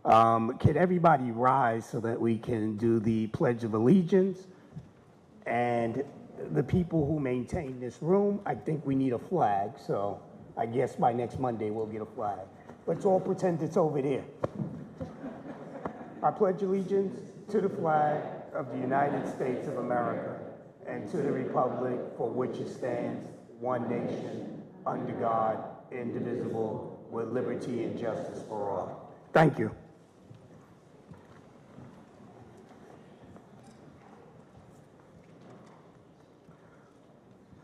Can everybody rise so that we can do the Pledge of Allegiance? And the people who maintain this room, I think we need a flag, so I guess by next Monday we'll get a flag. Let's all pretend it's over there. I pledge allegiance to the flag of the United States of America and to the republic for which it stands, one nation, under God, indivisible, with liberty and justice for all. Thank you.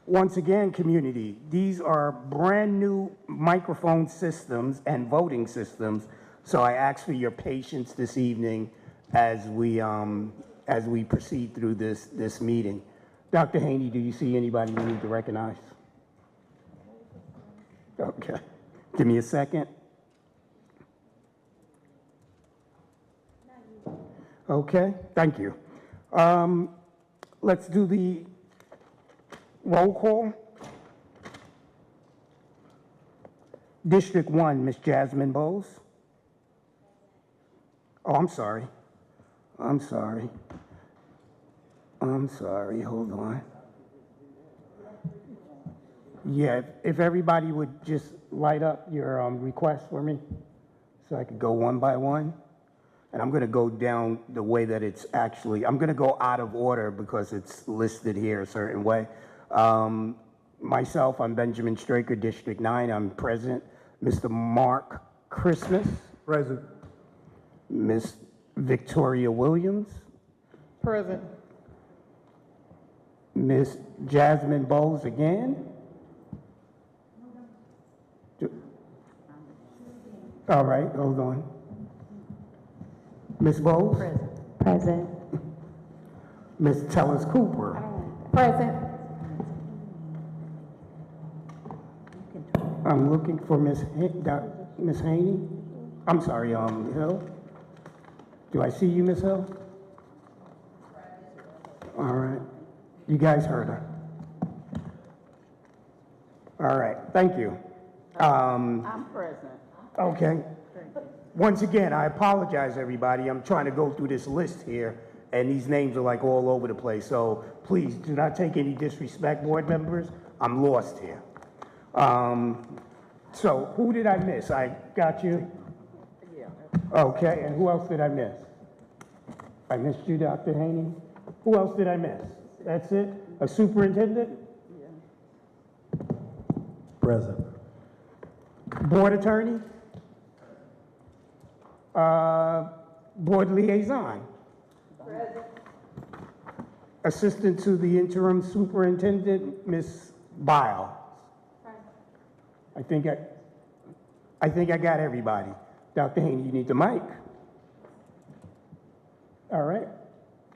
Once again, community, these are brand new microphone systems and voting systems, so I ask for your patience this evening as we proceed through this meeting. Dr. Haney, do you see anybody you need to recognize? Okay, give me a second. Okay, thank you. Let's do the roll call. District 1, Ms. Jasmine Bowles. Oh, I'm sorry, hold on. Yeah, if everybody would just light up your request for me so I could go one by one. And I'm going to go down the way that it's actually, I'm going to go out of order because it's listed here a certain way. Myself, I'm Benjamin Straker, District 9. I'm present. Mr. Mark Christmas. Present. Ms. Victoria Williams. Present. Ms. Jasmine Bowles again. All right, hold on. Ms. Bowles? Present. Ms. Tellers Cooper? Present. I'm looking for Ms. Haney. I'm sorry, Hill. Do I see you, Ms. Hill? All right. You guys heard her. All right, thank you. I'm present. Okay. Once again, I apologize, everybody. I'm trying to go through this list here, and these names are like all over the place. So please do not take any disrespect, board members. I'm lost here. So who did I miss? I got you. Yeah. Okay, and who else did I miss? I missed you, Dr. Haney. Who else did I miss? That's it? A superintendent? Yeah. Present. Board attorney? Board liaison? Present. Assistant to the interim superintendent, Ms. Biles. I think I got everybody. Dr. Haney, you need the mic. All right.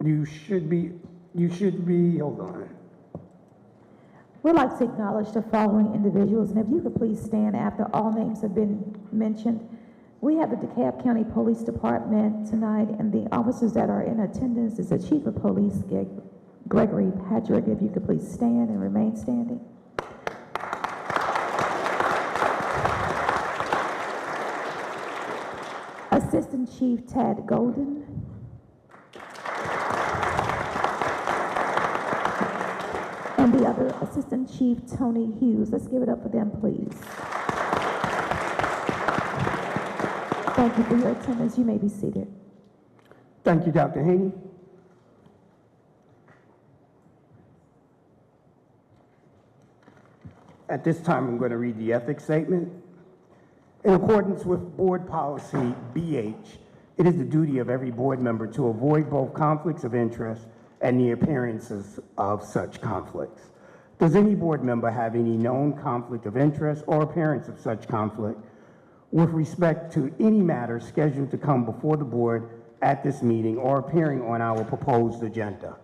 You should be, hold on. We'd like to acknowledge the following individuals, and if you could please stand after all names have been mentioned. We have the DeKalb County Police Department tonight, and the officers that are in attendance is the Chief of Police, Gregory Patrick. If you could please stand and remain standing. Assistant Chief Tad Golden. And the other Assistant Chief Tony Hughes. Let's give it up for them, please. Thank you for your attendance. You may be seated. Thank you, Dr. Haney. At this time, I'm going to read the ethics statement. In accordance with Board Policy BH, it is the duty of every board member to avoid both conflicts of interest and the appearances of such conflicts. Does any board member have any known conflict of interest or appearance of such conflict with respect to any matter scheduled to come before the board at this meeting or appearing on our proposed agenda?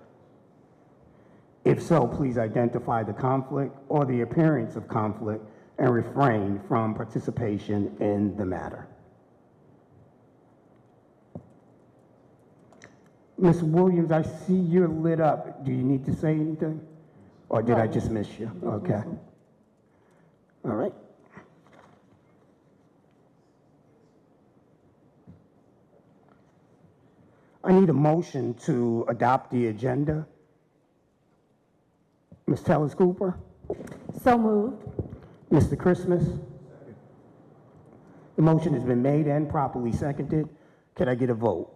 If so, please identify the conflict or the appearance of conflict and refrain from participation in the matter. Ms. Williams, I see you're lit up. Do you need to say anything? Or did I just miss you? Okay. All right. I need a motion to adopt the agenda. Ms. Tellers Cooper? So moved. Mr. Christmas? The motion has been made and properly seconded. Can I get a vote?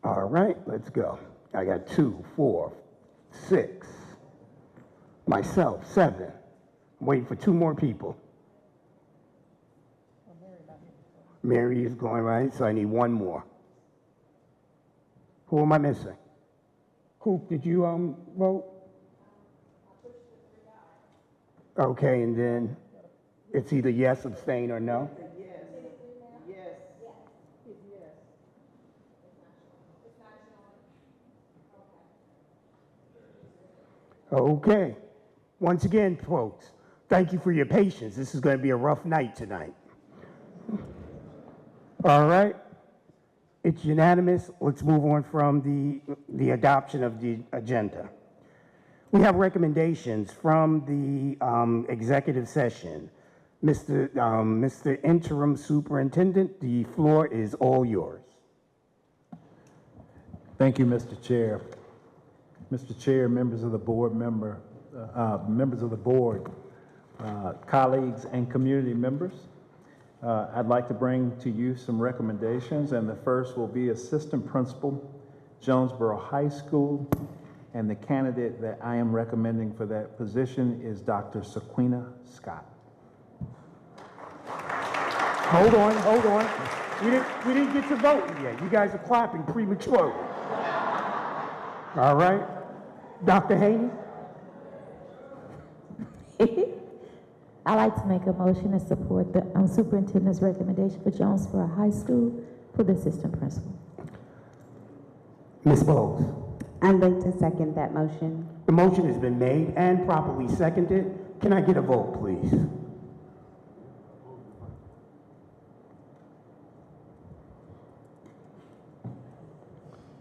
All right, let's go. I got 2, 4, 6. Myself, 7. I'm waiting for 2 more people. Mary is going right, so I need 1 more. Who am I missing? Coop, did you vote? Okay, and then it's either yes, abstain, or no? Okay. Once again, folks, thank you for your patience. This is going to be a rough night tonight. All right. It's unanimous. Let's move on from the adoption of the agenda. We have recommendations from the executive session. Mr. Interim Superintendent, the floor is all yours. Thank you, Mr. Chair. Mr. Chair, members of the board, colleagues, and community members, I'd like to bring to you some recommendations, and the first will be Assistant Principal, Jonesboro High School, and the candidate that I am recommending for that position is Dr. Sequina Scott. Hold on. We didn't get to voting yet. You guys are clapping prematurely. All right. Dr. Haney? I'd like to make a motion to support the superintendent's recommendation for Jonesboro High School for the assistant principal. Ms. Bowles? I'd like to second that motion. The motion has been made and properly seconded. Can I get a vote, please?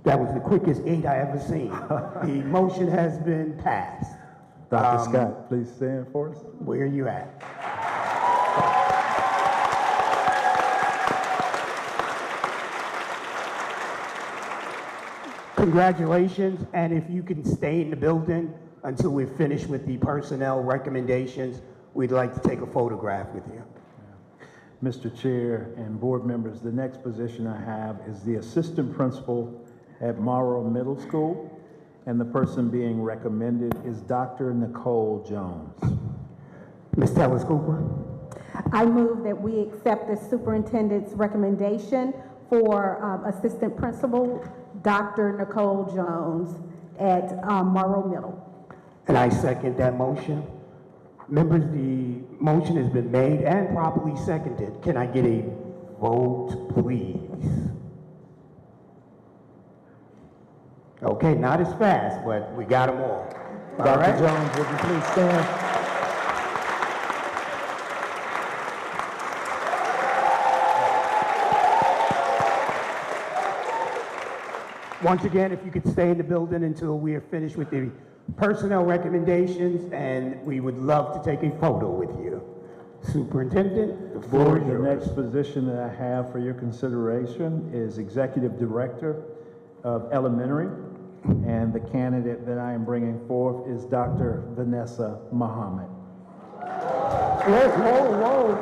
That was the quickest 8 I ever seen. The motion has been passed. Dr. Scott, please stand for us. Where are you at? Congratulations, and if you can stay in the building until we're finished with the personnel recommendations, we'd like to take a photograph with you. Mr. Chair and board members, the next position I have is the assistant principal at Morrow Middle School, and the person being recommended is Dr. Nicole Jones. Ms. Tellers Cooper? I move that we accept the superintendent's recommendation for assistant principal, Dr. Nicole Jones at Morrow Middle. And I second that motion. Members, the motion has been made and properly seconded. Can I get a vote, please? Okay, not as fast, but we got them all. Dr. Jones, would you please stand? Once again, if you could stay in the building until we are finished with the personnel recommendations, and we would love to take a photo with you. Superintendent, the floor Board, is the yours. next position that I have for your consideration is Executive Director of Elementary, and the candidate that I am bringing forth is Dr. Vanessa Muhammad.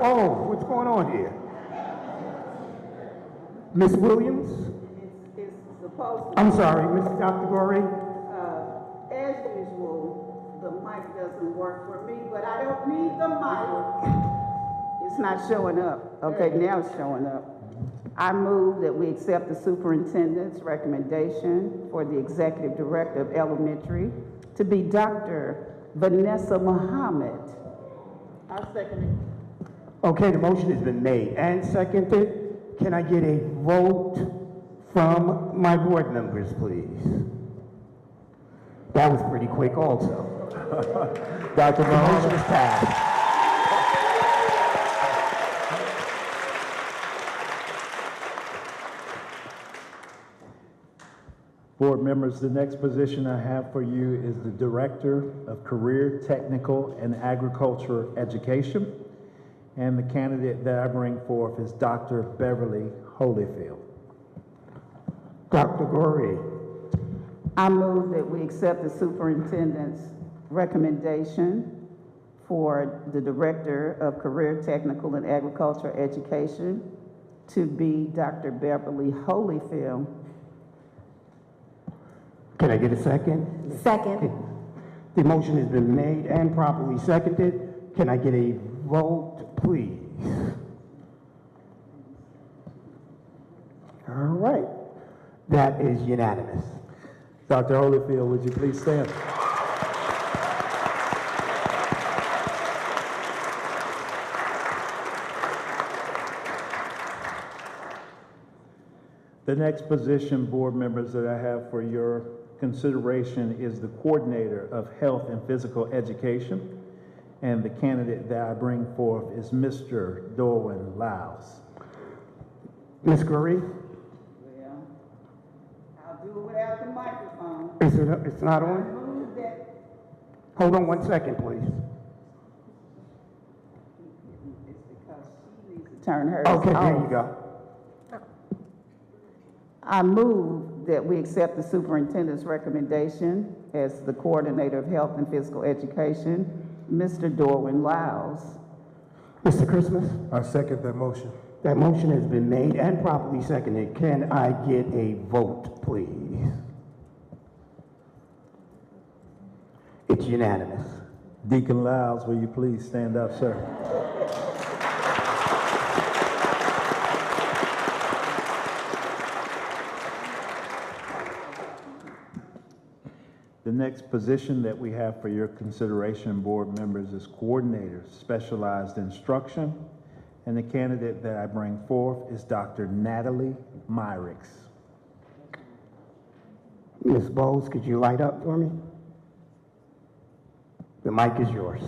Whoa, what's going on here? Ms. Williams? It's supposed to, I'm sorry, Mrs. Dr. Gorey? as usual, the mic doesn't work for me, but I don't need the mic. It's not showing up. Okay, now it's showing up. I move that we accept the superintendent's recommendation for the executive director of elementary to be Dr. Vanessa Muhammad. I second it. Okay, the motion has been made and seconded. Can I get a vote from my board members, please? That was pretty quick also. Dr. The motion Muhammad. is passed. Board members, the next position I have for you is the Director of Career, Technical, and Agriculture Education. And the candidate that I bring forth is Dr. Beverly Holyfield. Dr. Goree. I move that we accept the superintendent's recommendation for the Director of Career Technical and Agricultural Education to be Dr. Beverly Holyfield. Can I get a second? Second. The motion has been made and properly seconded. Can I get a vote, please? All right. That is unanimous. Dr. Holyfield, would you please stand? The next position, board members, that I have for your consideration is the Coordinator of Health and Physical Education. And the candidate that I bring forth is Mr. Dorwin Lyles. Ms. Goree, Well, I'll do it without the microphone. it's not I on? move that, Hold on 1 second, please. it's because she needs to turn hers Okay, there off. you go. I move that we accept the superintendent's recommendation as the Coordinator of Health and Physical Education, Mr. Dorwin Lyles. Mr. Christmas, I second that motion. that motion has been made and properly seconded. Can I get a vote, please? It's unanimous. Deacon Lyles, will you please stand up, sir? The next position that we have for your consideration, board members, is Coordinator, Specialized Instruction. And the candidate that I bring forth is Dr. Natalie Myricks. Ms. Bowles, could you light up for me? The mic is yours.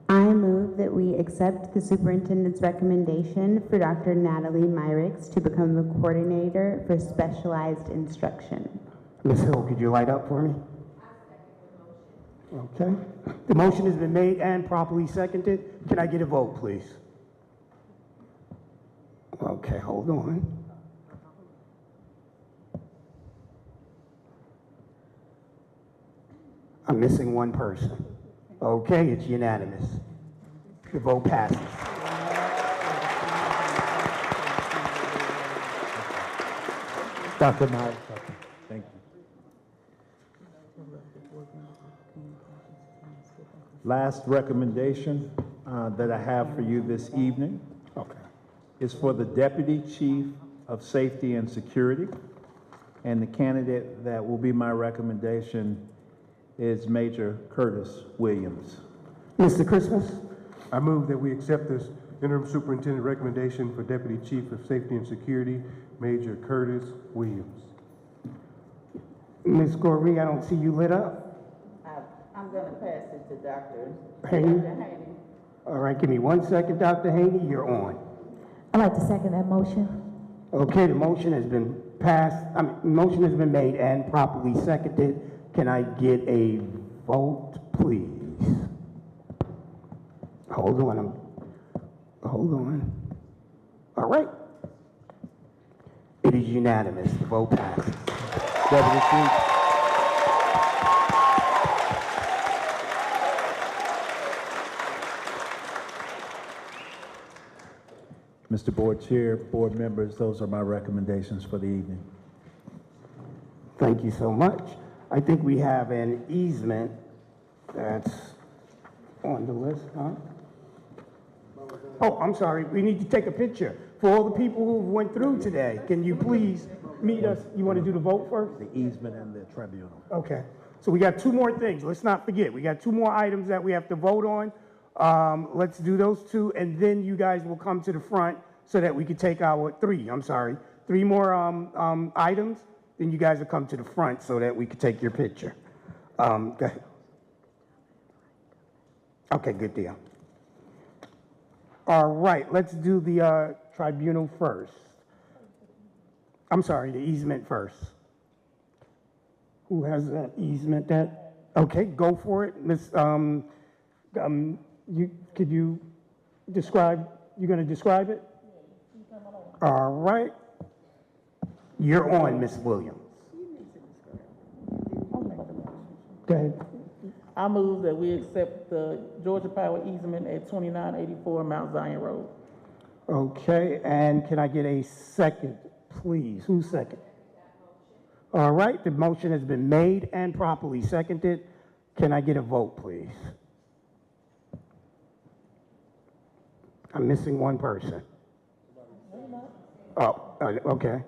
I move that we accept the superintendent's recommendation for Dr. Natalie Myricks to become the coordinator for specialized instruction. Ms. Hill, could you light up for me? Okay. The motion has been made and properly seconded. Can I get a vote, please? Okay, hold on. I'm missing one person. Okay, it's unanimous. The vote passes. Dr. Myricks, thank you. Last recommendation that I have for you this evening Okay. is for the Deputy Chief of Safety and Security. And the candidate that will be my recommendation is Major Curtis Williams. Mr. Christmas? I move that we accept this interim superintendent recommendation for Deputy Chief of Safety and Security, Major Curtis Williams. Ms. Goree, I don't see you lit up. I'm going to pass it to Dr. Haney? Haney. All right, give me 1 second, Dr. Haney, you're on. I'd like to second that motion. Okay, the motion has been passed, motion has been made and properly seconded. Can I get a vote, please? Hold on, hold on. All right. It is unanimous, the vote passes. Deputy Chief. Mr. Board Chair, board members, those are my recommendations for the evening. Thank you so much. I think we have an easement that's on the list, huh? Oh, I'm sorry, we need to take a picture. For all the people who went through today, can you please meet us? You want to do the vote first? The easement and the tribunal. Okay, so we got two more things. Let's not forget, we got two more items that we have to vote on. Let's do those two, and then you guys will come to the front so that we can take our three more items. Then you guys will come to the front so that we can take your picture. Go ahead. Okay, good deal. All right, let's do the tribunal first. I'm sorry, the easement first. Who has that easement? Okay, go for it, Miss. Could you you're gonna describe it? All right. You're on, Ms. Williams. Go ahead. I move that we accept the Georgia Power easement at 2984 Mount Zion Road. Okay, and can I get a second, please? Who's second? All right, the motion has been made and properly seconded. Can I get a vote, please? I'm missing one person. Oh, okay.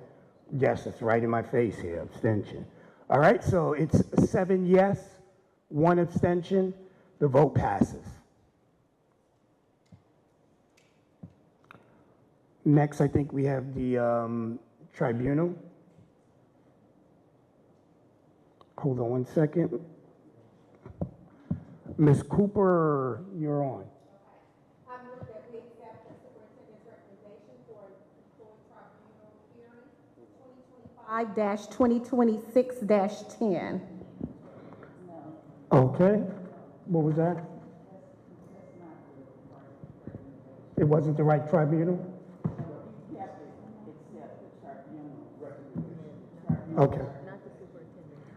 Yes, it's right in my face here, abstention. All right, so it's 7 yes, 1 abstention. The vote passes. Next, I think we have the tribunal. Hold on one second. Ms. Cooper, you're on. I move that we accept the superintendent's recommendation for employee tribunal hearing 2025-2026-10. Okay, what was that? It wasn't the right tribunal? Okay.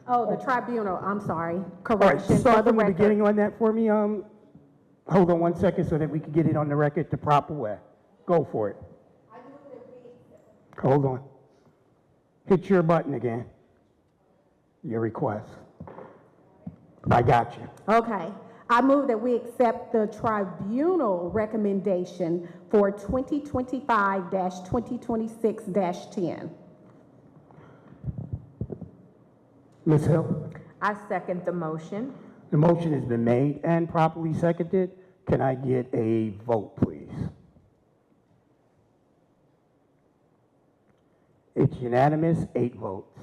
Oh, the tribunal, I'm sorry, All right, correction for start the from the record. beginning on that for me. Hold on one second so that we can get it on the record the proper way. Go for it. Hold on. Hit your button again. Your request. I got you. Okay. I move that we accept the tribunal recommendation for 2025-2026-10. Ms. Hill? I second the motion. The motion has been made and properly seconded. Can I get a vote, please? It's unanimous, 8 votes.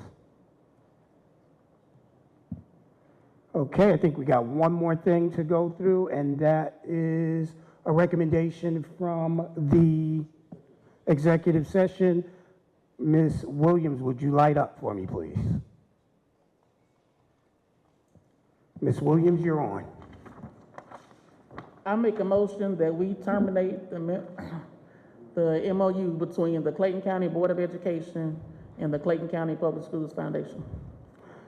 Okay, I think we got one more thing to go through, and that is a recommendation from the executive session. Ms. Williams, would you light up for me, please? Ms. Williams, you're on. I make a motion that we terminate the MOU between the Clayton County Board of Education and the Clayton County Public Schools Foundation.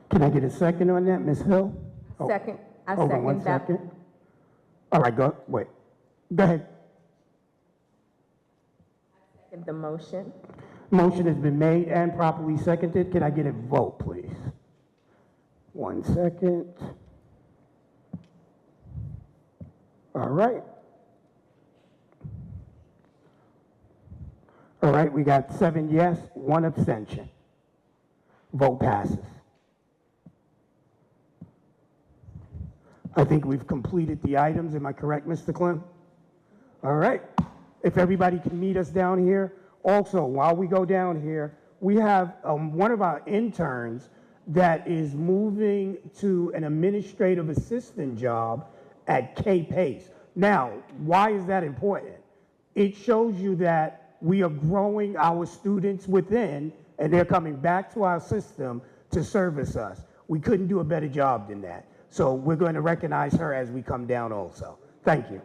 Can I get a second on that, Ms. Hill? Second. I Hold on one second that. second. All right, go ahead. Second the motion. Motion has been made and properly seconded. Can I get a vote, please? 1 second. All right. All right, we got 7 yes, 1 abstention. Vote passes. I think we've completed the items. Am I correct, Mr. Clem? All right. If everybody can meet us down here. Also, while we go down here, we have one of our interns that is moving to an administrative assistant job at K-Pace. Now, why is that important? It shows you that we are growing our students within, and they're coming back to our system to service us. We couldn't do a better job than that. So we're going to recognize her as we come down also. Thank you.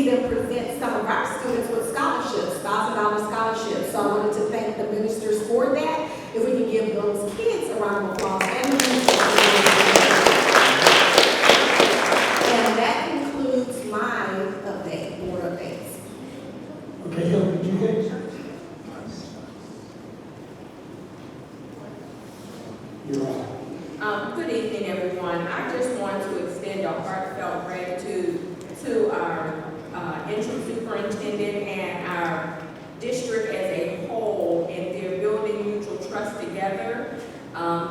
see them present some of our students with scholarships, $1,000 scholarships. So I wanted to thank the ministers for that. If we can give those kids a round of applause and the ministers. And that concludes my update, board updates. Okay, Hill, did you get? You're on. Good evening, everyone. I just want to extend a heartfelt gratitude to our interim superintendent and our district as a whole in their building mutual trust together.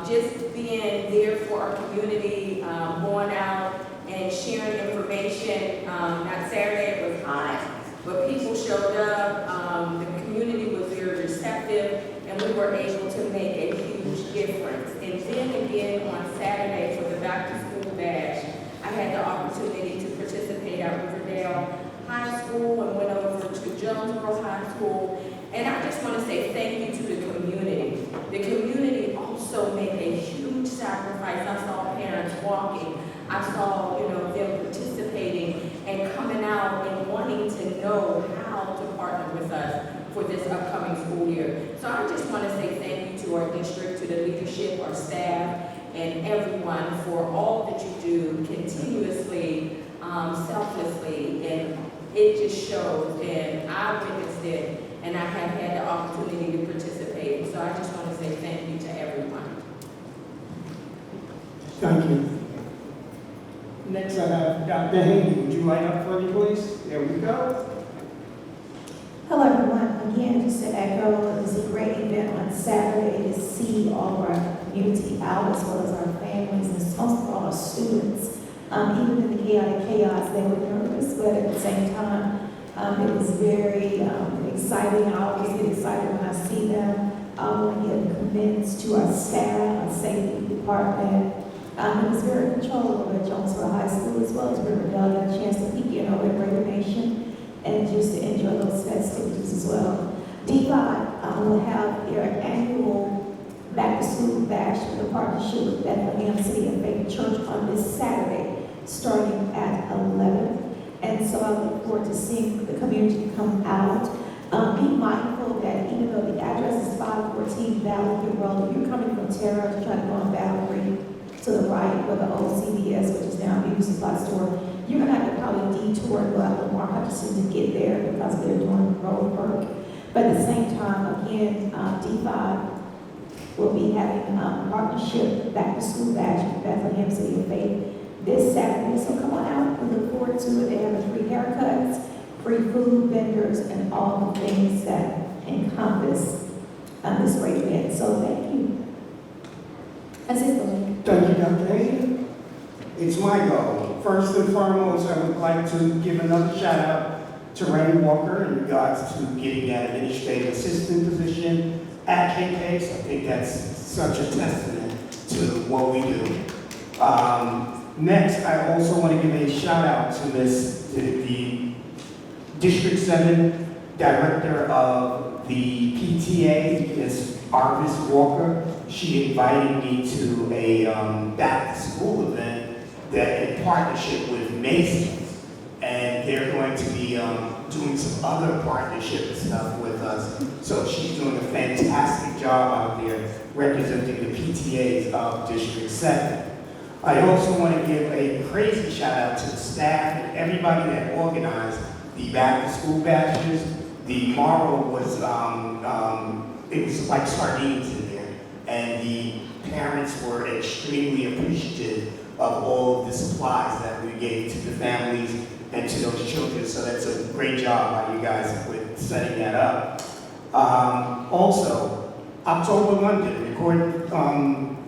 Just being there for our community, going out and sharing information. Not Saturday, it was hot, but people showed up. The community was very receptive, and we were able to make a huge difference. And then again on Saturday for the back to school bash, I had the opportunity to participate at Riverdale High School and went over to Jonesboro High School. And I just want to say thank you to the community. The community also made a huge sacrifice. I saw parents walking. I saw, them participating and coming out and wanting to know how to partner with us for this upcoming school year. So I just want to say thank you to our district, to the leadership, our staff, and everyone for all that you do continuously, selflessly, and it just shows, and I witnessed it, and I have had the opportunity to participate. So I just want to say thank you to everyone. Thank you. Next, I have Dr. Haney. Would you line up for me, please? There we go. Hello, everyone. Again, just to echo, it was a great event on Saturday to see all of our community out, as well as our families, and most of all our students. Even in the chaotic chaos, they were nervous, but at the same time, it was very exciting. I always get excited when I see them. I want to give commends to our staff, our safety department. It was very controllable at Jonesboro High School, as well as Riverdale. I got a chance to peek in over at Greater Nation and just to enjoy those festivities as well. D5 will have their annual back-to-school bash with a partnership with Bethlehem City of Faith Church on this Saturday, starting at 11. And so I look forward to seeing the community come out. Be mindful that even though the address is 514 Valley Road, if you're coming from Terra to try to go on Valley to the right where the old CVS, which is now a beauty supply store, you're going to have to probably detour and go out Lamar Hutchinson to get there because they're doing road work. But at the same time, again, D5 will be having a partnership back-to-school bash with Bethlehem City of Faith this Saturday. So come on out. We look forward to it. They have free haircuts, free food vendors, and all the things that encompass this great event. So thank you. That's it for me. Thank you, Dr. Haney. It's my goal. First and foremost, I would like to give another shout out to Randy Walker in regards to getting that administrative assistant position at KPACE. I think that's such a testament to what we do. Next, I also want to give a shout out to the District 7 Director of the PTA, Ms. Arvis Walker. She invited me to a back-to-school event that in partnership with Macy's, and they're going to be doing some other partnership stuff with us. So she's doing a fantastic job out there representing the PTAs of District 7. I also want to give a crazy shout out to the staff and everybody that organized the back-to-school bashes. The moral was, it was like sardines in there, and the parents were extremely appreciative of all of the supplies that we gave to the families and to those children. So that's a great job by you guys with setting that up. Also, October London,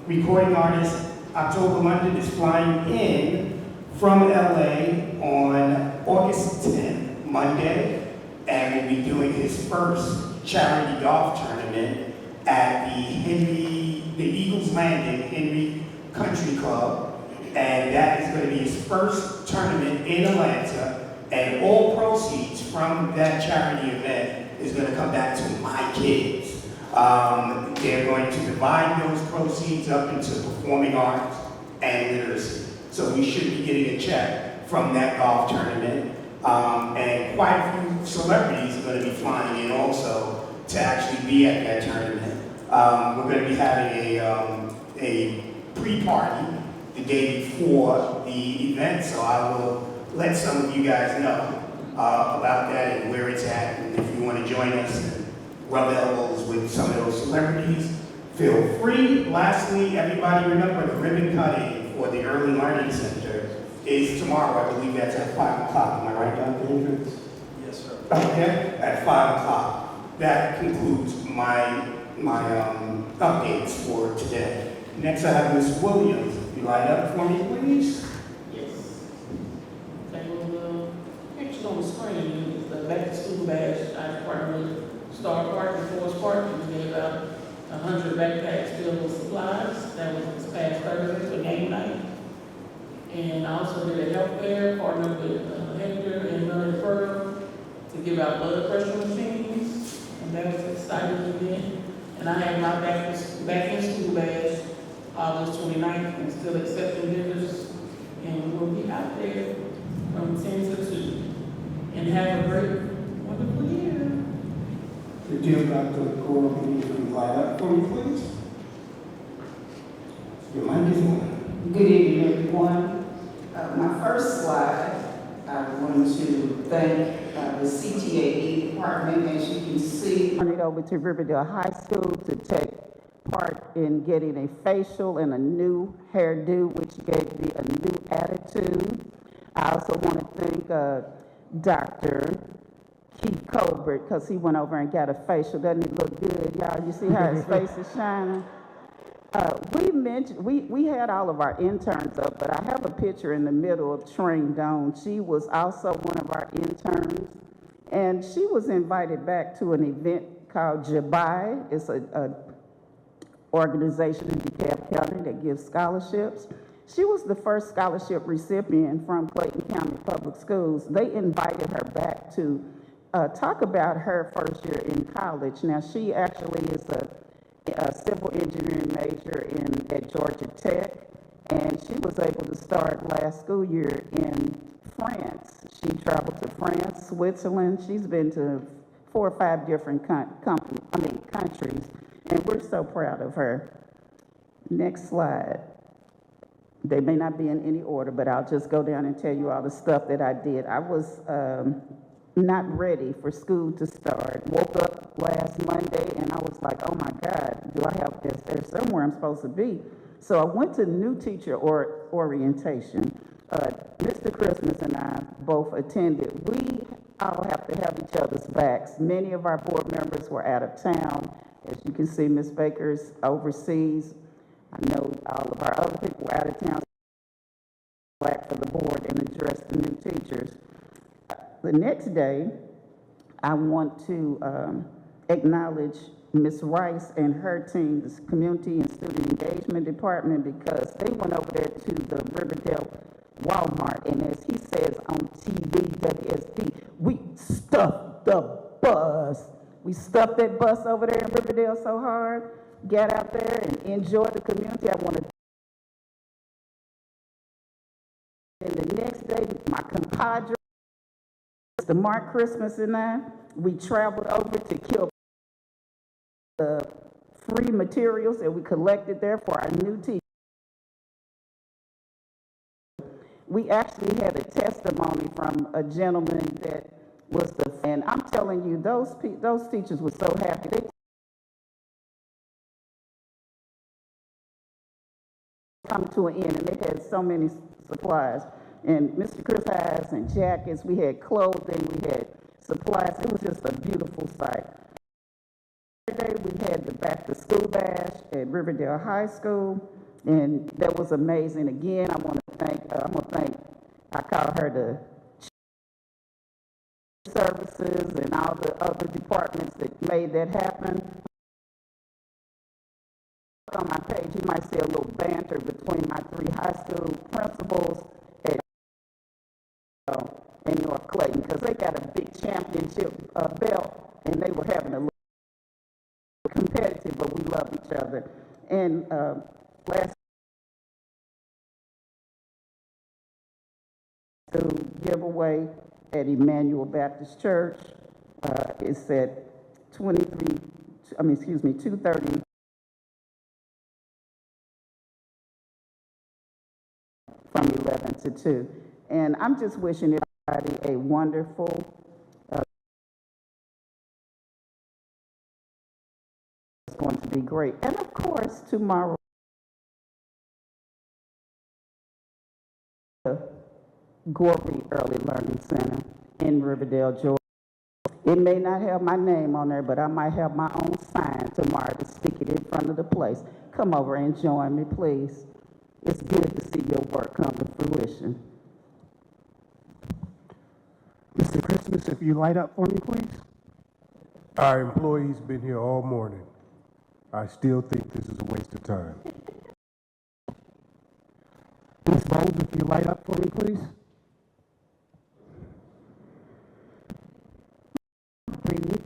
recording artist October London is flying in from LA on August 10th, Monday, and will be doing his first charity golf tournament at the Eagles Landing Henry Country Club. And that is going to be his first tournament in Atlanta, and all proceeds from that charity event is going to come back to my kids. They're going to divide those proceeds up into performing arts and literacy. So we should be getting a check from that golf tournament. And quite a few celebrities are going to be flying in also to actually be at that tournament. We're going to be having a pre-party the day before the event, so I will let some of you guys know about that and where it's at, and if you want to join us and rub elbows with some of those celebrities, feel free. Lastly, everybody remember the ribbon cutting for the Early Learning Center is tomorrow. I believe that's at 5 o'clock. Am I right, Dr. Hendricks? Yes, sir. Okay, at 5 o'clock. That concludes my updates for today. Next, I have Ms. Williams. You light up for me, please? Yes. Okay, well, the picture on the screen is the back to school badge. I partnered with Star Park and Forest Park and gave out 100 backpacks filled with supplies. That was this past Thursday for game night. And I also did a health fair, partnered with Hector and Mary Pearl to give out blood pressure machines. And that was an exciting event. And I have my back in school badge August 29th and still accepting visitors. And we'll be out there from 10 to 2. And have a great, wonderful year. Good deal, Dr. Cora. Can you light up for me, please? Your mic is on. Good evening, everyone. My first slide, I want to thank the CTAE department. As you can see, turn it over to Riverdale High School to take part in getting a facial and a new hairdo, which gave me a new attitude. I also want to thank Dr. Keith Colbert, because he went over and got a facial. Doesn't it look good, y'all? You see how his face is shining? We had all of our interns up, but I have a picture in the middle of Train Dawn. She was also one of our interns, and she was invited back to an event called Jabai. It's a organization in DeKalb County that gives scholarships. She was the first scholarship recipient from Clayton County Public Schools. They invited her back to talk about her first year in college. Now, she actually is a civil engineering major at Georgia Tech, and she was able to start last school year in France. She traveled to France, Switzerland. She's been to 4 or 5 different countries, and we're so proud of her. Next slide. They may not be in any order, but I'll just go down and tell you all the stuff that I did. I was not ready for school to start. Woke up last Monday and I was like, oh my God, is there somewhere I'm supposed to be? So I went to new teacher orientation. Mr. Christmas and I both attended. We all have to have each other's backs. Many of our board members were out of town. As you can see, Ms. Baker's overseas. I know all of our other people were out of town. Back for the board and address the new teachers. The next day, I want to acknowledge Ms. Rice and her team, the Community and Student Engagement Department, because they went over there to the Riverdale Walmart, and as he says on TV, WSP, we stuffed the bus. We stuffed that bus over there in Riverdale so hard. Get out there and enjoy the community. I want to. And the next day, my compadre, Mr. Mark Christmas and I, we traveled over to kill the free materials that we collected there for our new teacher. We actually had a testimony from a gentleman that was and I'm telling you, those teachers were so happy. They come to an end, and they had so many supplies. And Mr. Chris has and jackets, we had clothing, we had supplies. It was just a beautiful sight. Saturday, we had the back to school bash at Riverdale High School, and that was amazing. Again, I want to thank, I call her the services and all the other departments that made that happen. On my page, you might see a little banter between my 3 high school principals and North Clayton, because they got a big championship belt, and they were having a little competitive, but we love each other. And last giveaway, at Emmanuel Baptist Church. It's at 230 from 11 to 2. And I'm just wishing everybody a wonderful, it's going to be great. And of course, tomorrow, Gorby Early Learning Center in Riverdale, Georgia. It may not have my name on there, but I might have my own sign tomorrow to stick it in front of the place. Come over and join me, please. It's good to see your work come to fruition. Mr. Christmas, if you light up for me, please. Our employee's been here all morning. I still think this is a waste of time. Ms. Bowles, if you light up for me, please.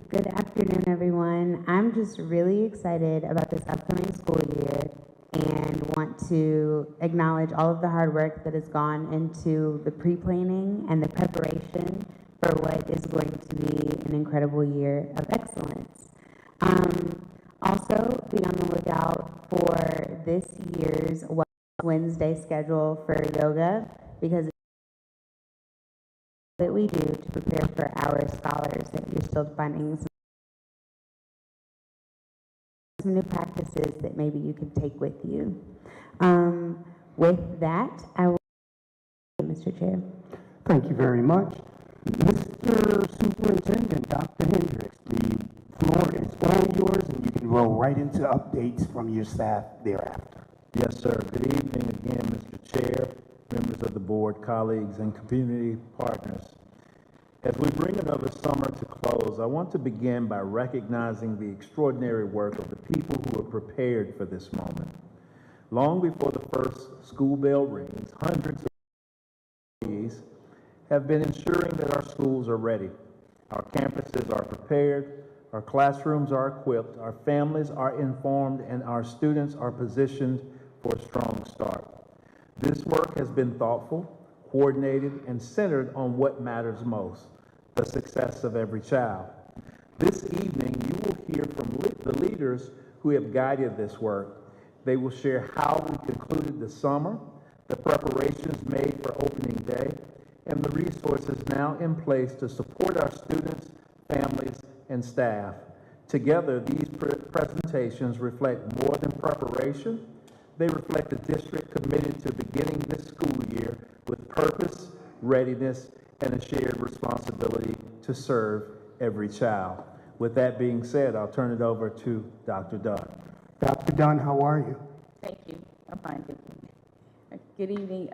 Good afternoon, everyone. I'm just really excited about this upcoming school year and want to acknowledge all of the hard work that has gone into the pre-planning and the preparation for what is going to be an incredible year of excellence. Also, be on the lookout for this year's Wednesday schedule for yoga, because that we do to prepare for our scholars, that you're still finding some new practices that maybe you can take with you. With that, I will, Mr. Chair. Thank you very much. Mr. Superintendent, Dr. Hendricks, the floor is all yours, and you can roll right into updates from your staff thereafter. Yes, sir. Good evening again, Mr. Chair, members of the board, colleagues, and community partners. As we bring another summer to close, I want to begin by recognizing the extraordinary work of the people who are prepared for this moment. Long before the first school bell rings, hundreds of employees have been ensuring that our schools are ready. Our campuses are prepared, our classrooms are equipped, our families are informed, and our students are positioned for a strong start. This work has been thoughtful, coordinated, and centered on what matters most, the success of every child. This evening, you will hear from the leaders who have guided this work. They will share how we concluded the summer, the preparations made for opening day, and the resources now in place to support our students, families, and staff. Together, these presentations reflect more than preparation. They reflect a district committed to beginning this school year with purpose, readiness, and a shared responsibility to serve every child. With that being said, I'll turn it over to Dr. Dunn. Dr. Dunn, how are you? Thank you. I'm fine, thank you. Good evening,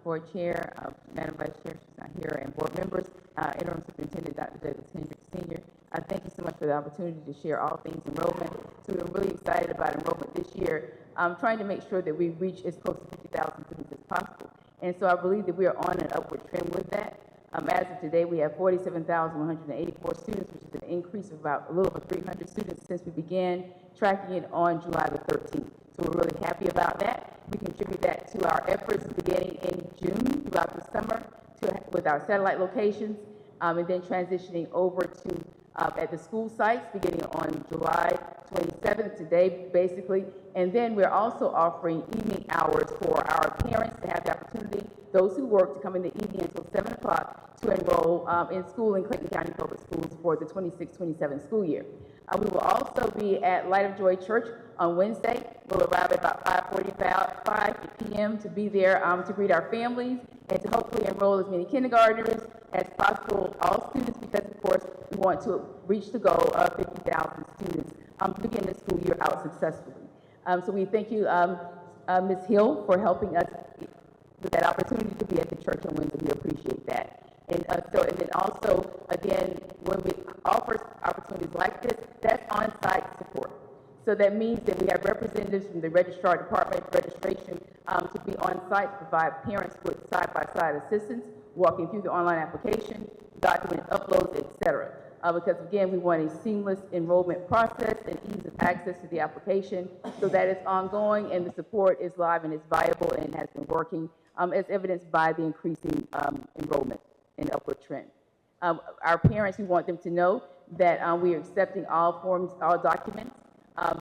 Board Chair, Madam Vice Chair, she's not here, and board members, Interim Superintendent Dr. Douglas Hendricks Sr. Thank you so much for the opportunity to share all things enrollment. So we're really excited about enrollment this year. Trying to make sure that we reach as close to 50,000 students as possible. And so I believe that we are on an upward trend with that. As of today, we have 47,184 students, which is an increase of about a little over 300 students since we began tracking it on July the 13th. So we're really happy about that. We contribute that to our efforts beginning in June throughout the summer with our satellite locations, and then transitioning over to at the school sites beginning on July 27th, today basically. And then we're also offering evening hours for our parents to have the opportunity, those who work, to come in the evening until 7 o'clock to enroll in school in Clayton County Public Schools for the 26-27 school year. We will also be at Light of Joy Church on Wednesday. We'll arrive at about 5:45 p.m. to be there to greet our families and to hopefully enroll as many kindergartners as possible, all students, because of course we want to reach the goal of 50,000 students to begin the school year out successfully. So we thank you, Ms. Hill, for helping us with that opportunity to be at the church on Wednesday. We appreciate that. And then also, again, when we offer opportunities like this, that's on-site support. So that means that we have representatives from the registrar department, registration, to be on-site to provide parents with side-by-side assistance, walking through the online application, document uploads, etc. Because again, we want a seamless enrollment process and ease of access to the application, so that it's ongoing and the support is live and is viable and has been working, as evidenced by the increasing enrollment and upward trend. Our parents, we want them to know that we are accepting all forms, all documents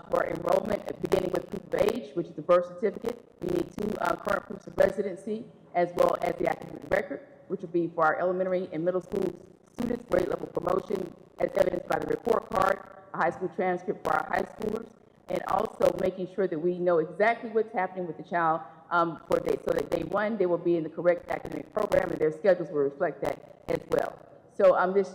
for enrollment, beginning with proof of age, which is the birth certificate. We need 2 current proofs of residency, as well as the academic record, which will be for our elementary and middle school students, grade level promotion, as evidenced by the report card, a high school transcript for our high schoolers, and also making sure that we know exactly what's happening with the child so that day 1, they will be in the correct academic program, and their schedules will reflect that as well. So the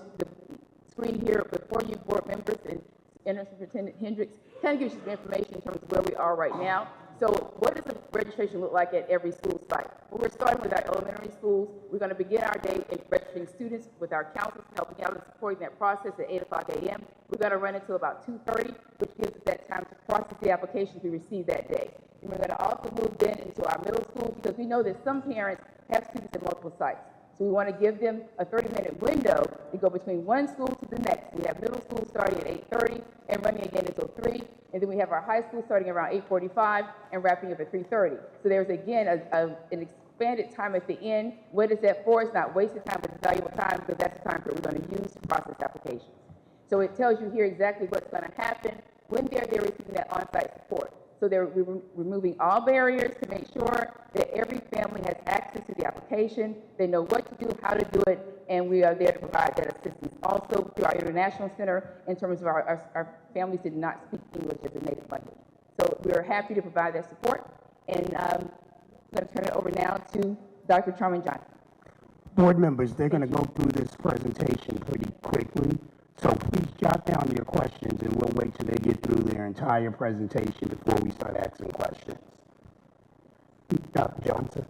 screen here before you, board members and Interim Superintendent Hendricks, kind of gives you some information in terms of where we are right now. So what does the registration look like at every school site? Well, we're starting with our elementary schools. We're going to begin our day in registering students with our counselors helping out and supporting that process at 8:00 a.m. We're going to run until about 2:30, which gives us that time to process the applications we received that day. And we're going to also move then into our middle schools because we know that some parents have students at multiple sites. So we want to give them a 30-minute window to go between one school to the next. We have middle school starting at 8:30 and running again until 3. And then we have our high school starting around 8:45 and wrapping up at 3:30. So there's, again, an expanded time at the end. What is that for? It's not wasted time, but it's valuable time because that's the time that we're going to use to process applications. So it tells you here exactly what's going to happen when they're receiving that on-site support. So they're removing all barriers to make sure that every family has access to the application. They know what to do, how to do it, and we are there to provide that assistance. Also through our International Center in terms of our families did not speak English as a native language. So we are happy to provide that support. And I'm going to turn it over now to Dr. Charmin Johnson. Board members, they're going to go through this presentation pretty quickly. So please jot down your questions and we'll wait till they get through their entire presentation before we start asking questions. Dr. Johnson.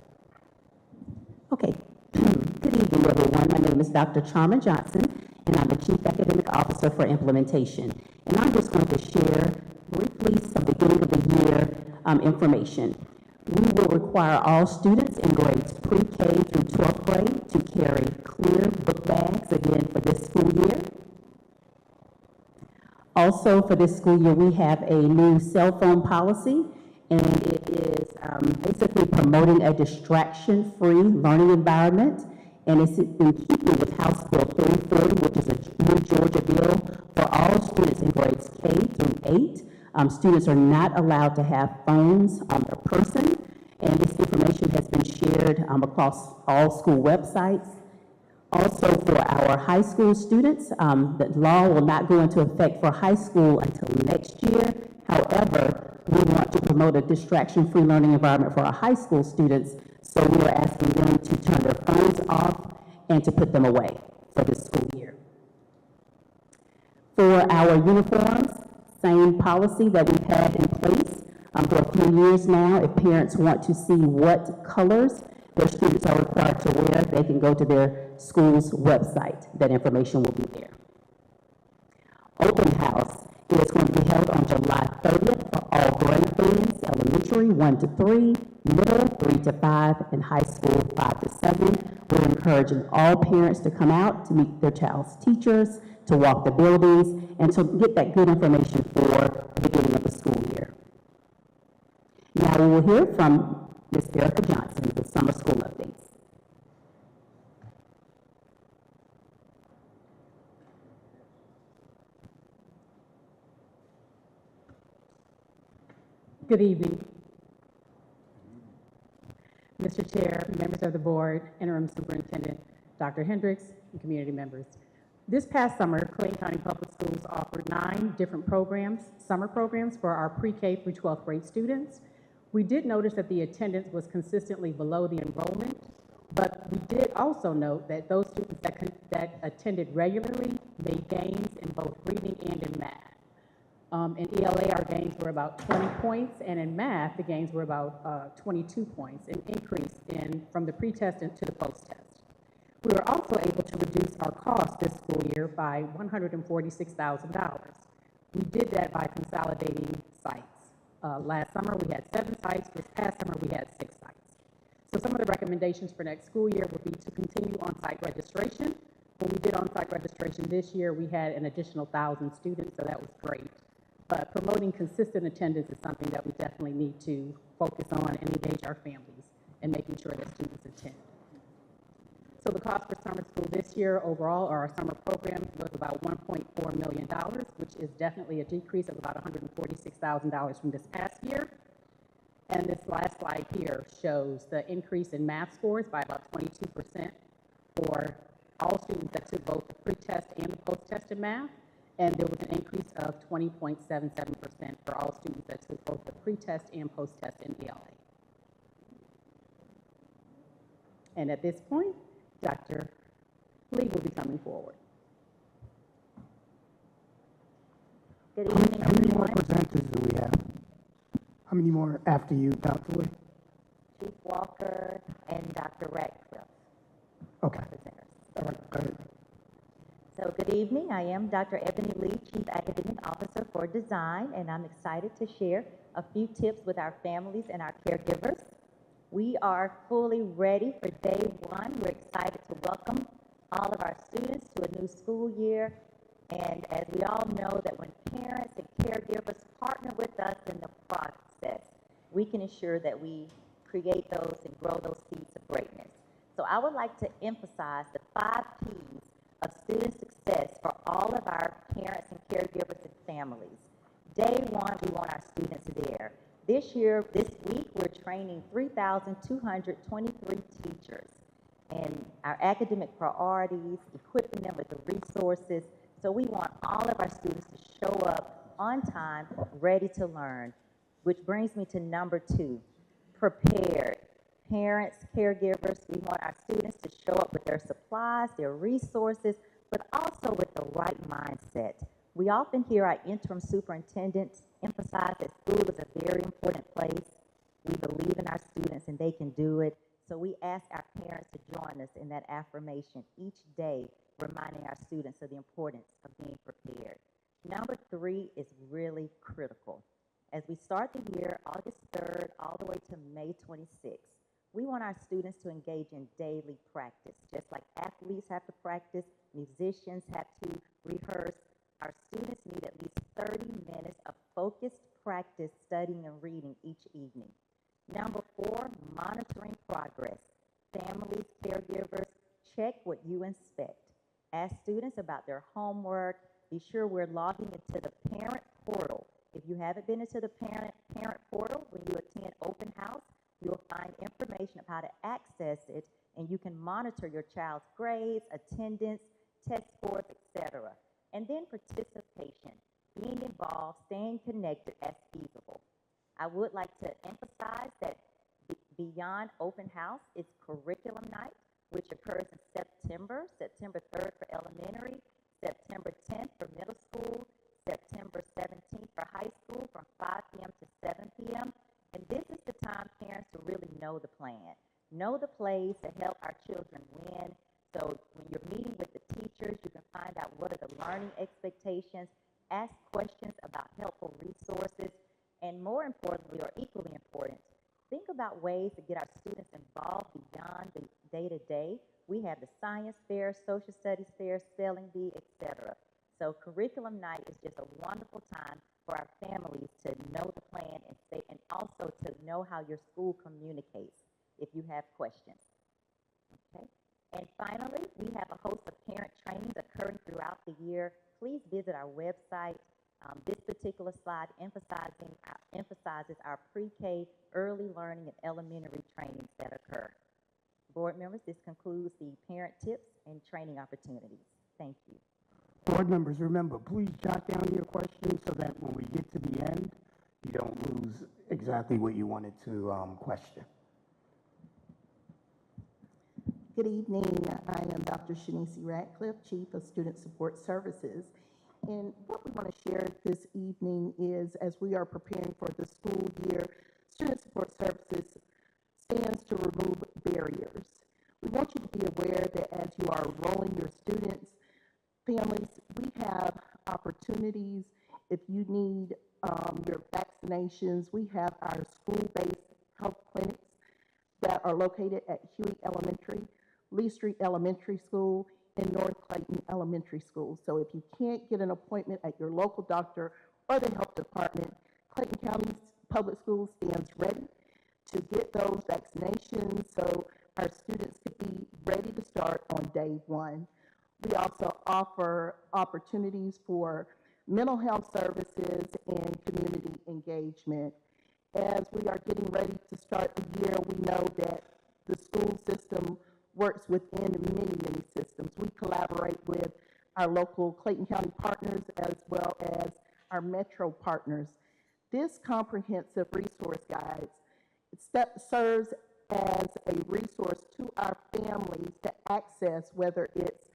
Okay. Good evening, everyone. My name is Dr. Charmin Johnson, and I'm the Chief Academic Officer for Implementation. And I'm just going to share briefly some beginning of the year information. We will require all students in grades pre-K through 12th grade to carry clear book bags again for this school year. Also, for this school year, we have a new cell phone policy, and it is basically promoting a distraction-free learning environment, and it's in keeping with House Bill 340, which is a new Georgia bill for all students in grades K through 8. Students are not allowed to have phones on their person, and this information has been shared across all school websites. Also, for our high school students, the law will not go into effect for high school until next year. However, we want to promote a distraction-free learning environment for our high school students, so we are asking them to turn their phones off and to put them away for this school year. For our uniforms, same policy that we've had in place for a few years now. If parents want to see what colors their students are required to wear, they can go to their school's website. That information will be there. Open house is going to be held on July 30th for all grade bands, elementary 1 to 3, middle 3 to 5, and high school 5 to 7. We're encouraging all parents to come out to meet their child's teachers, to walk the buildings, and to get that good information for the beginning of the school year. Now we will hear from Ms. Erica Johnson with summer school updates. Good evening. Mr. Chair, members of the board, Interim Superintendent Dr. Hendricks, and community members. This past summer, Clayton County Public Schools offered 9 different programs, summer programs for our pre-K through 12th grade students. We did notice that the attendance was consistently below the enrollment, but we did also note that those students that attended regularly made gains in both reading and in math. In ELA, our gains were about 20 points, and in math, the gains were about 22 points, an increase from the pre-test to the post-test. We were also able to reduce our cost this school year by $146,000. We did that by consolidating sites. Last summer, we had 7 sites. This past summer, we had 6 sites. So some of the recommendations for next school year would be to continue on-site registration. When we did on-site registration this year, we had an additional 1,000 students, so that was great. But promoting consistent attendance is something that we definitely need to focus on and engage our families in making sure that students attend. So the cost for summer school this year overall, or our summer program, was about $1.4 million, which is definitely a decrease of about $146,000 from this past year. And this last slide here shows the increase in math scores by about 22% for all students that took both the pre-test and the post-test in math. And there was an increase of 20.77% for all students that took both the pre-test and post-test in ELA. And at this point, Dr. Lee will be coming forward. Good evening, how many more presenters do we have? How many more after you, Dr. Lee? Chief Walker and Dr. Ratcliffe. Okay. Presenters. All right, go ahead. So good evening, I am Dr. Ebony Lee, Chief Academic Officer for Design, and I'm excited to share a few tips with our families and our caregivers. We are fully ready for day one. We're excited to welcome all of our students to a new school year. And as we all know that when parents and caregivers partner with us in the process, we can ensure that we create those and grow those seeds of greatness. So I would like to emphasize the 5 Ps of student success for all of our parents and caregivers and families. Day one, we want our students there. This week, we're training 3,223 teachers and our academic priorities, equipping them with the resources. So we want all of our students to show up on time, ready to learn, which brings me to number 2, prepared. Parents, caregivers, we want our students to show up with their supplies, their resources, but also with the right mindset. We often hear our interim superintendents emphasize that school is a very important place. We believe in our students and they can do it. So we ask our parents to join us in that affirmation each day, reminding our students of the importance of being prepared. Number 3 is really critical. As we start the year, August 3rd, all the way to May 26th, we want our students to engage in daily practice. Just like athletes have to practice, musicians have to rehearse, our students need at least 30 minutes of focused practice studying and reading each evening. Number 4, monitoring progress. Families, caregivers, check what you inspect. Ask students about their homework. Be sure we're logging into the parent portal. If you haven't been into the parent portal, when you attend open house, you'll find information of how to access it, and you can monitor your child's grades, attendance, test scores, etc. And then participation, being involved, staying connected as feasible. I would like to emphasize that beyond open house is curriculum night, which occurs in September 3rd for elementary, September 10th for middle school, September 17th for high school from 5 p.m. to 7 p.m. And this is the time parents to really know the plan, know the plays to help our children win. So when you're meeting with the teachers, you can find out what are the learning expectations, ask questions about helpful resources, and more importantly, or equally important, think about ways to get our students involved beyond the day-to-day. We have the science fair, social studies fair, spelling bee, etc. So curriculum night is just a wonderful time for our families to know the plan and also to know how your school communicates if you have questions. Okay. And finally, we have a host of parent trainings occurring throughout the year. Please visit our website. This particular slide emphasizes our pre-K, early learning, and elementary trainings that occur. Board members, this concludes the parent tips and training opportunities. Thank you. Board members, remember, please jot down your questions so that when we get to the end, you don't lose exactly what you wanted to question. Good evening. I am Dr. Shanice Ratcliffe, Chief of Student Support Services. And what we want to share this evening is, as we are preparing for the school year, Student Support Services stands to remove barriers. We want you to be aware that as you are enrolling your students, families, we have opportunities. If you need your vaccinations, we have our school-based health clinics that are located at Huey Elementary, Lee Street Elementary School, and North Clayton Elementary School. So if you can't get an appointment at your local doctor or the health department, Clayton County Public Schools stands ready to get those vaccinations so our students could be ready to start offer opportunities for mental health services and community engagement. As we are getting ready to start the year, we know that the school system works within many, many systems. We collaborate with our local Clayton County partners as well as our metro partners. This comprehensive resource guide serves as a resource to our families to access, whether it's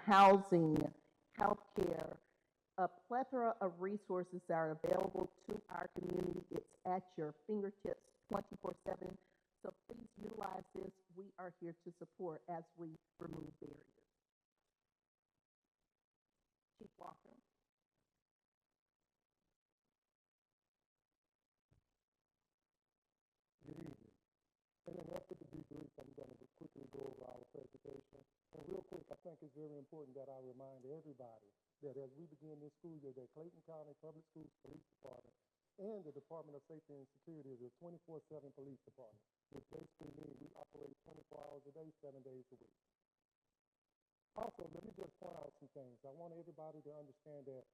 housing, healthcare, a plethora of resources that are available to our community. It's at your fingertips 24/7. So please utilize this. We are here to support as we remove barriers. Chief Walker. Good evening. In an effort to be brief, I'm going to quickly go over our presentation. And real quick, I think it's very important that I remind everybody that as we begin this school year, that Clayton County Public Schools Police Department and the Department of Safety and Security is a 24/7 police department, which basically means we operate 24 hours a day, 7 days a week. Also, let me just point out some things. I want everybody to understand that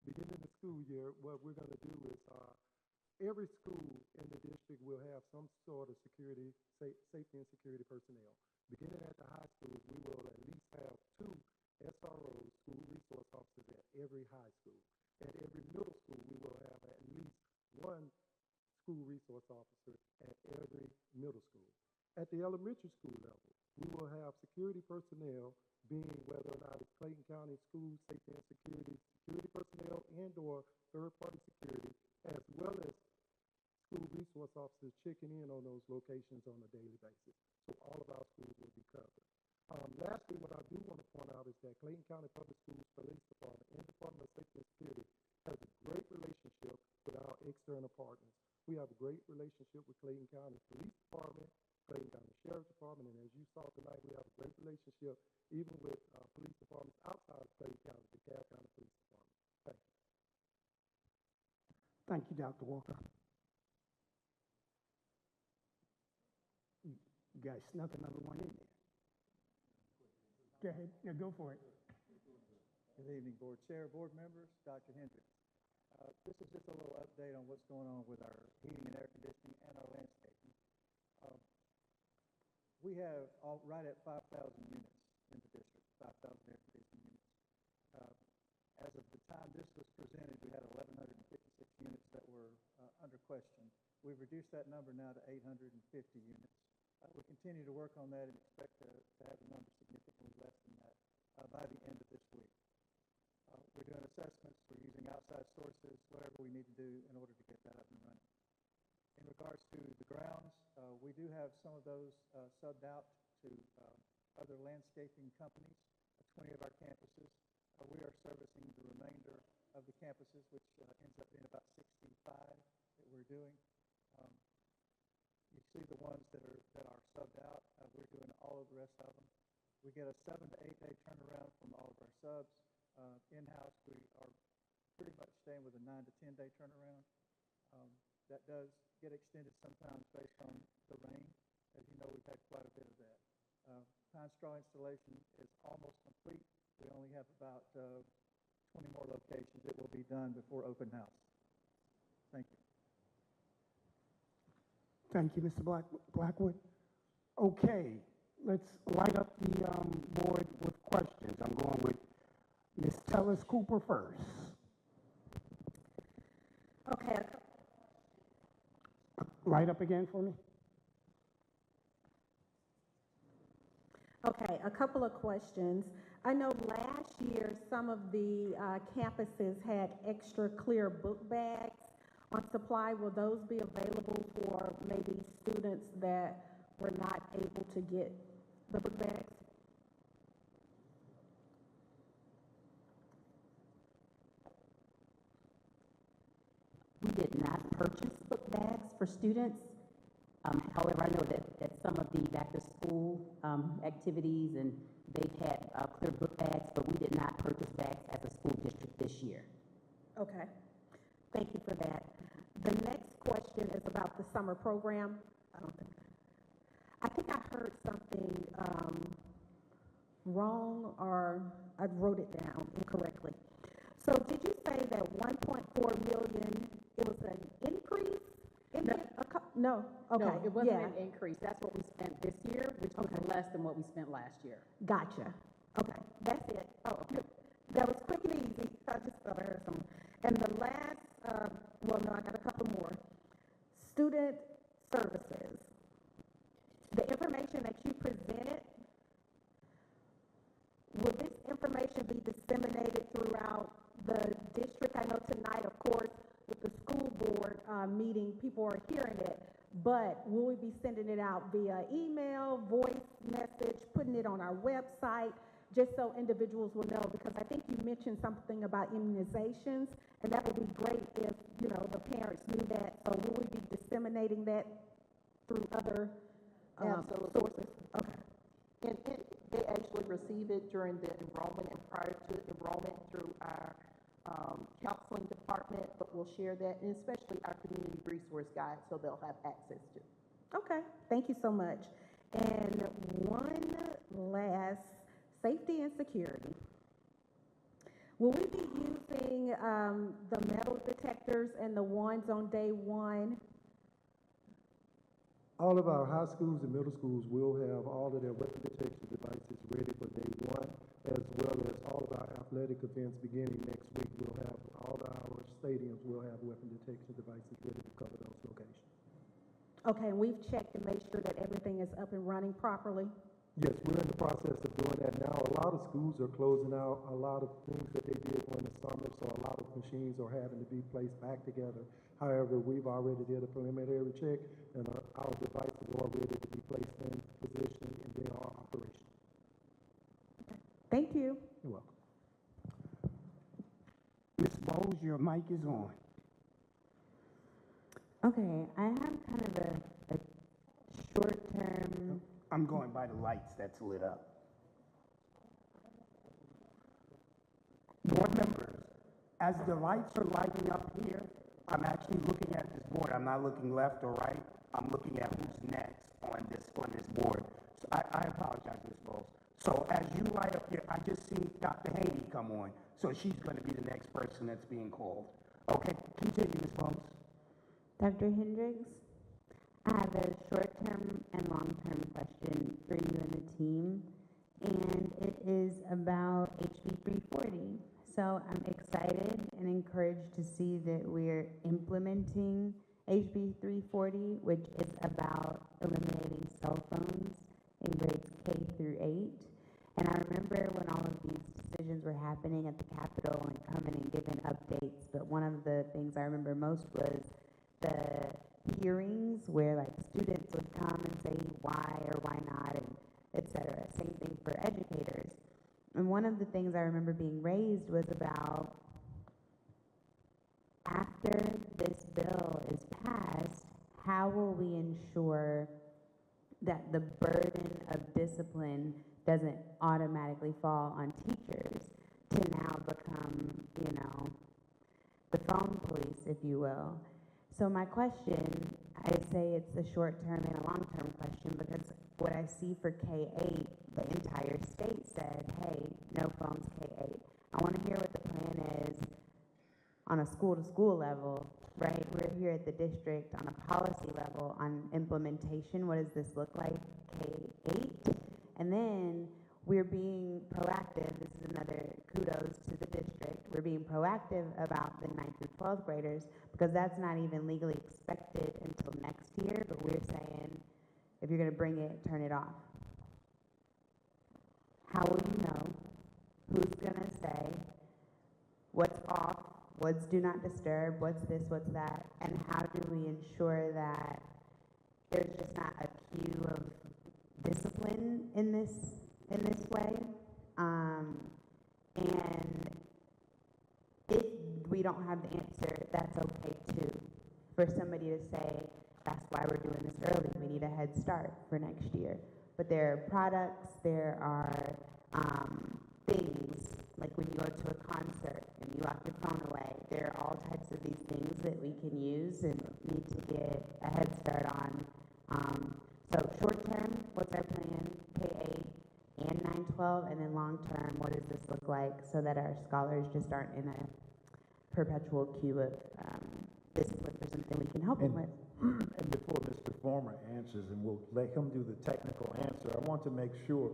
beginning the school year, what we're going to do is every school in the district will have some sort of safety and security personnel. Beginning at the high schools, we will at least have 2 SROs, school resource officers, at every high school. At every middle school, we will have at least 1 school resource officer at every middle school. At the elementary school level, we will have security personnel, being whether or not it's Clayton County School Safety and Security personnel and or third-party security, as well as school resource officers checking in on those locations on a daily basis. So all of our schools will be covered. Lastly, what I do want to point out is that Clayton County Public Schools Police Department and Department of Safety and Security has a great relationship with our external partners. We have a great relationship with Clayton County Police Department, Clayton County Sheriff's Department, and as you saw tonight, we have a great relationship even with police departments outside of Clayton County, the DeKalb County Police Department. Thank you. Thank you, Dr. Walker. You guys snuck another one in there. Go ahead. Yeah, go for it. Good evening, Board Chair, Board members, Dr. Hendricks. This is just a little update on what's going on with our heating and air conditioning and our landscaping. We have right at 5,000 units in the district, 5,000 air conditioning units. As of the time this was presented, we had 1,156 units that were under question. We've reduced that number now to 850 units. We continue to work on that and expect to have the number significantly less than that by the end of this week. We're doing assessments, we're using outside sources, whatever we need to do in order to get that up and running. In regards to the grounds, we do have some of those subbed out to other landscaping companies, 20 of our campuses. We are servicing the remainder of the campuses, which ends up being about 65 that we're doing. You see the ones that are subbed out. We're doing all of the rest of them. We get a 7 to 8 day turnaround from all of our subs. In-house, we are pretty much staying with a 9 to 10 day turnaround. That does get extended sometimes based on the rain. As you know, we've had quite a bit of that. Pine straw installation is almost complete. We only have about 20 more locations that will be done before open house. Thank you. Thank you, Mr. Blackwood. Okay, let's light up the board with questions. I'm going with Ms. Tellis Cooper first. Okay. Light up again for me. Okay, a couple of questions. I know last year some of the campuses had extra clear book bags on supply. Will those be available for maybe students that were not able to get the book bags? We did not purchase book bags for students. However, I know that some of the back-to-school activities, and they've had clear book bags, but we did not purchase bags as a school district this year. Okay, thank you for that. The next question is about the summer program. I think I heard something wrong or I wrote it down incorrectly. So did you say that 1.4 million, it was an increase? No, okay. No, it wasn't yeah. an increase. That's what we spent this year, which was less than what we spent last year. Gotcha. Okay, that's it. Oh, okay. That was quick and easy. I just thought I heard some. And the last, well, no, I got a couple more. Student services. The information that you presented, will this information be disseminated throughout the district? I know tonight, of course, with the school board meeting, people are hearing it, but will we be sending it out via email, voice message, putting it on our website, just so individuals will know? Because I think you mentioned something about immunizations, and that would be great if, you know, the parents knew that. So will we be disseminating that through other sources? Okay. And they actually receive it during the enrollment and prior to enrollment through our counseling department, but we'll share that, and especially our community resource guide, so they'll have access to it. Okay, thank you so much. And one last, safety and security. Will we be using the metal detectors and the ones on day one? All of our high schools and middle schools will have all of their weapon detection devices ready for day one, as well as all of our athletic events beginning next week. We'll have all of our stadiums will have weapon detection devices ready to cover those locations. Okay, and we've checked to make sure that everything is up and running properly? Yes, we're in the process of doing that now. A lot of schools are closing out a lot of things that they did during the summer, so a lot of machines are having to be placed back together. However, we've already did a preliminary check, and our devices are ready to be placed in position, and they are operational. Thank you. You're welcome. Ms. Bowles, your mic is on. Okay, I have kind of a short-term. I'm going by the lights that's lit up. Board members, as the lights are lighting up here, I'm actually looking at this board. I'm not looking left or right. I'm looking at who's next on this board. So I apologize, Ms. Bowles. So as you light up here, I just see Dr. Haney come on. So she's going to be the next person that's being called. Okay, continue, Ms. Bowles. Dr. Hendricks, I have a short-term and long-term question for you and the team, and it is about HB 340. So I'm excited and encouraged to see that we're implementing HB 340, which is about eliminating cell phones in grades K through 8. And I remember when all of these decisions were happening at the Capitol and coming and giving updates, but one of the things I remember most was the hearings where like students would come and say why or why not, and et cetera. Same thing for educators. And one of the things I remember being raised was about after this bill is passed, how will we ensure that the burden of discipline doesn't automatically fall on teachers to now become, you know, the phone police, if you will. So my question, I say it's a short-term and a long-term question, because what I see for K-8, the entire state said, hey, no phones K-8. I want to hear what the plan is on a school-to-school level, right? We're here at the district on a policy level on implementation. What does this look like, K-8? And then we're being proactive. This is another kudos to the district. We're being proactive about the 9th through 12th graders, because that's not even legally expected until next year, but we're saying, if you're going to bring it, turn it off. How will you know? Who's going to say what's off, what's do not disturb, what's this, what's that, and how do we ensure that there's just not a cue of discipline in this way? And if we don't have the answer, that's okay too. For somebody to say, that's why we're doing this early, we need a head start for next year. But there are products, there are things, like when you go to a concert and you lock your phone away, there are all types of these things that we can use and need to get a head start on. So short term, what's our plan? K-8 and 9-12. K-12, and then long-term, what does this look like so that our scholars just aren't in a perpetual queue of this is looking for something we can help them with. And before Mr. Farmer answers, and we'll let him do the technical answer, I want to make sure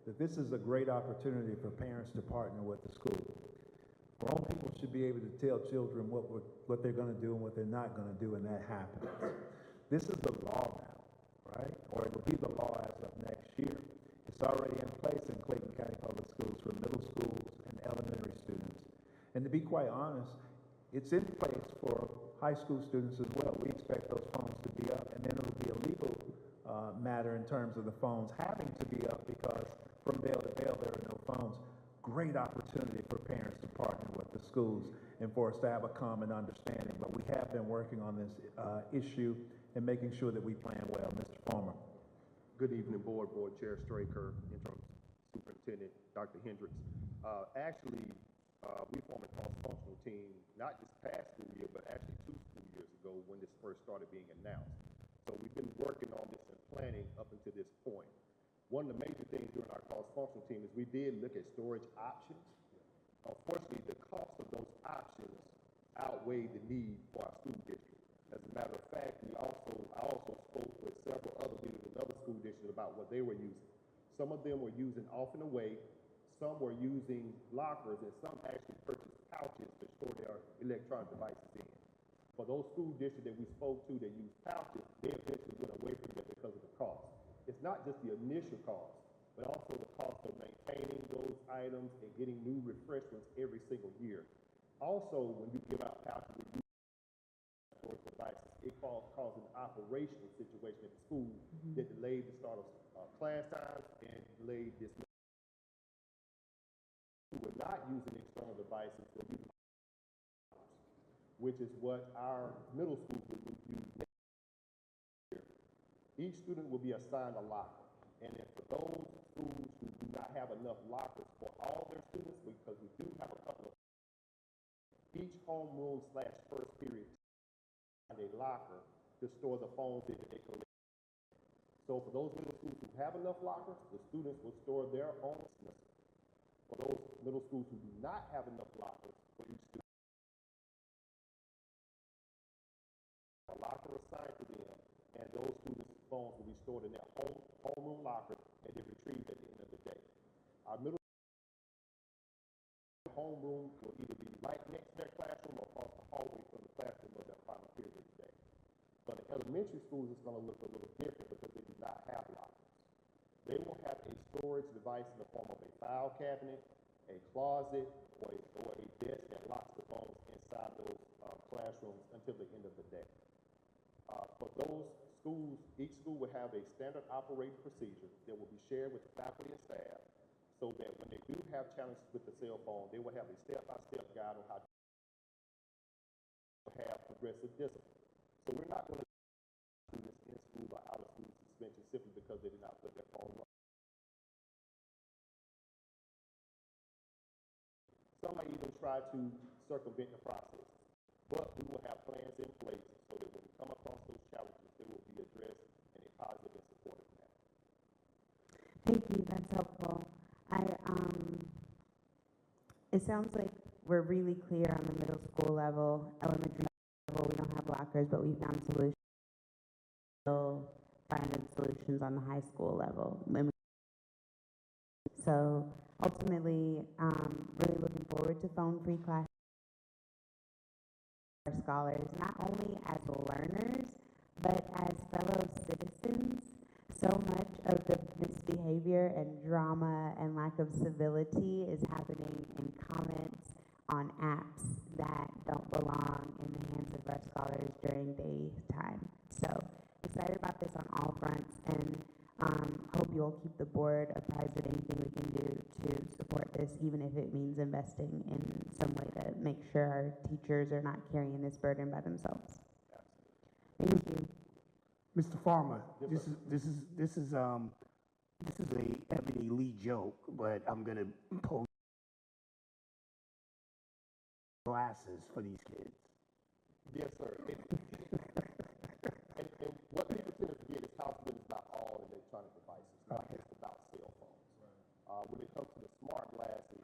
that this is a great opportunity for parents to partner with the school. Grown people should be able to tell children what they're going to do and what they're not going to do, and that happens. This is the law now, right? Or it'll be the law as of next year. It's already in place in Clayton County Public Schools for middle schools and elementary students. And to be quite honest, it's in place for high school students as well. We expect those phones to be up, and then it'll be a legal matter in terms of the phones having to be up, because from bail to bail there are no phones. Great opportunity for parents to partner with the schools and for us to have a common understanding. But we have been working on this issue and making sure that we plan well. Mr. Farmer. Good evening, Board Chair Straker, Interim Superintendent Dr. Hendricks. We formed a cross-functional team, not this past school year, but actually 2 school years ago when this first started being announced. So we've been working on this and planning up until this point. One of the major things during our cross-functional team is we did look at storage options. Unfortunately, the cost of those options outweighed the need for our school district. As a matter of fact, I also spoke with several other leaders in other school districts about what they were using. Some of them were using off and away, some were using lockers, and some actually purchased pouches to store their electronic devices in. For those school districts that we spoke to that used pouches, they eventually went away from them because of the cost. It's not just the initial cost, but also the cost of maintaining those items and getting new refreshments every single year. Also, when you give out pouches with storage devices, it causes an operational situation at the school that delayed the start of class times and delayed this. Who were not using external devices, were using, which is what our middle schools will use next year. Each student will be assigned a locker, and then for those schools who do not have enough lockers for all their students, because we do have a couple of, each homeroom / first period and a locker to store the phones in that they collect. So for those middle schools who have enough lockers, the students will store their own semester. For those middle schools who do not have enough lockers for each student, a locker assigned to them, and those students' phones will be stored in their homeroom locker and then retrieved at the end of the day. Our middle homeroom will either be right next to their classroom or across the hallway from the classroom of their final period of the day. But in elementary schools, it's going to look a little different because they do not have lockers. They will have a storage device in the form of a file cabinet, a closet, or a desk that locks the phones inside those classrooms until the end of the day. For those schools, each school will have a standard operating procedure that will be shared with the faculty and staff, so that when they do have challenges with the cell phone, they will have a step-by-step guide on how to have progressive discipline. So we're not going to students in school or out of school suspension simply because they did not put their phone on. Some might even try to circumvent the process, but we will have plans in place so that when we come across those challenges, they will be addressed in a positive and supportive manner. Thank you, that's helpful. It sounds like we're really clear on the middle school level, elementary level, we don't have lockers, but we found solutions. Still finding solutions on the high school level. So ultimately, really looking forward to phone-free classes for our scholars, not only as learners, but as fellow citizens. So much of the misbehavior and drama and lack of civility is happening in comments on apps that don't belong in the hands of our scholars during daytime. So excited about this on all fronts, and hope you'll keep the board apprised of anything we can do to support this, even if it means investing in some way to make sure our teachers are not carrying this burden by themselves. Thank you. Mr. Farmer, this is a Ebony Lee joke, but I'm gonna post glasses for these kids. Yes, sir. And what people tend to forget is how good is not all electronic devices, not just about cell phones. When it comes to the smart glasses,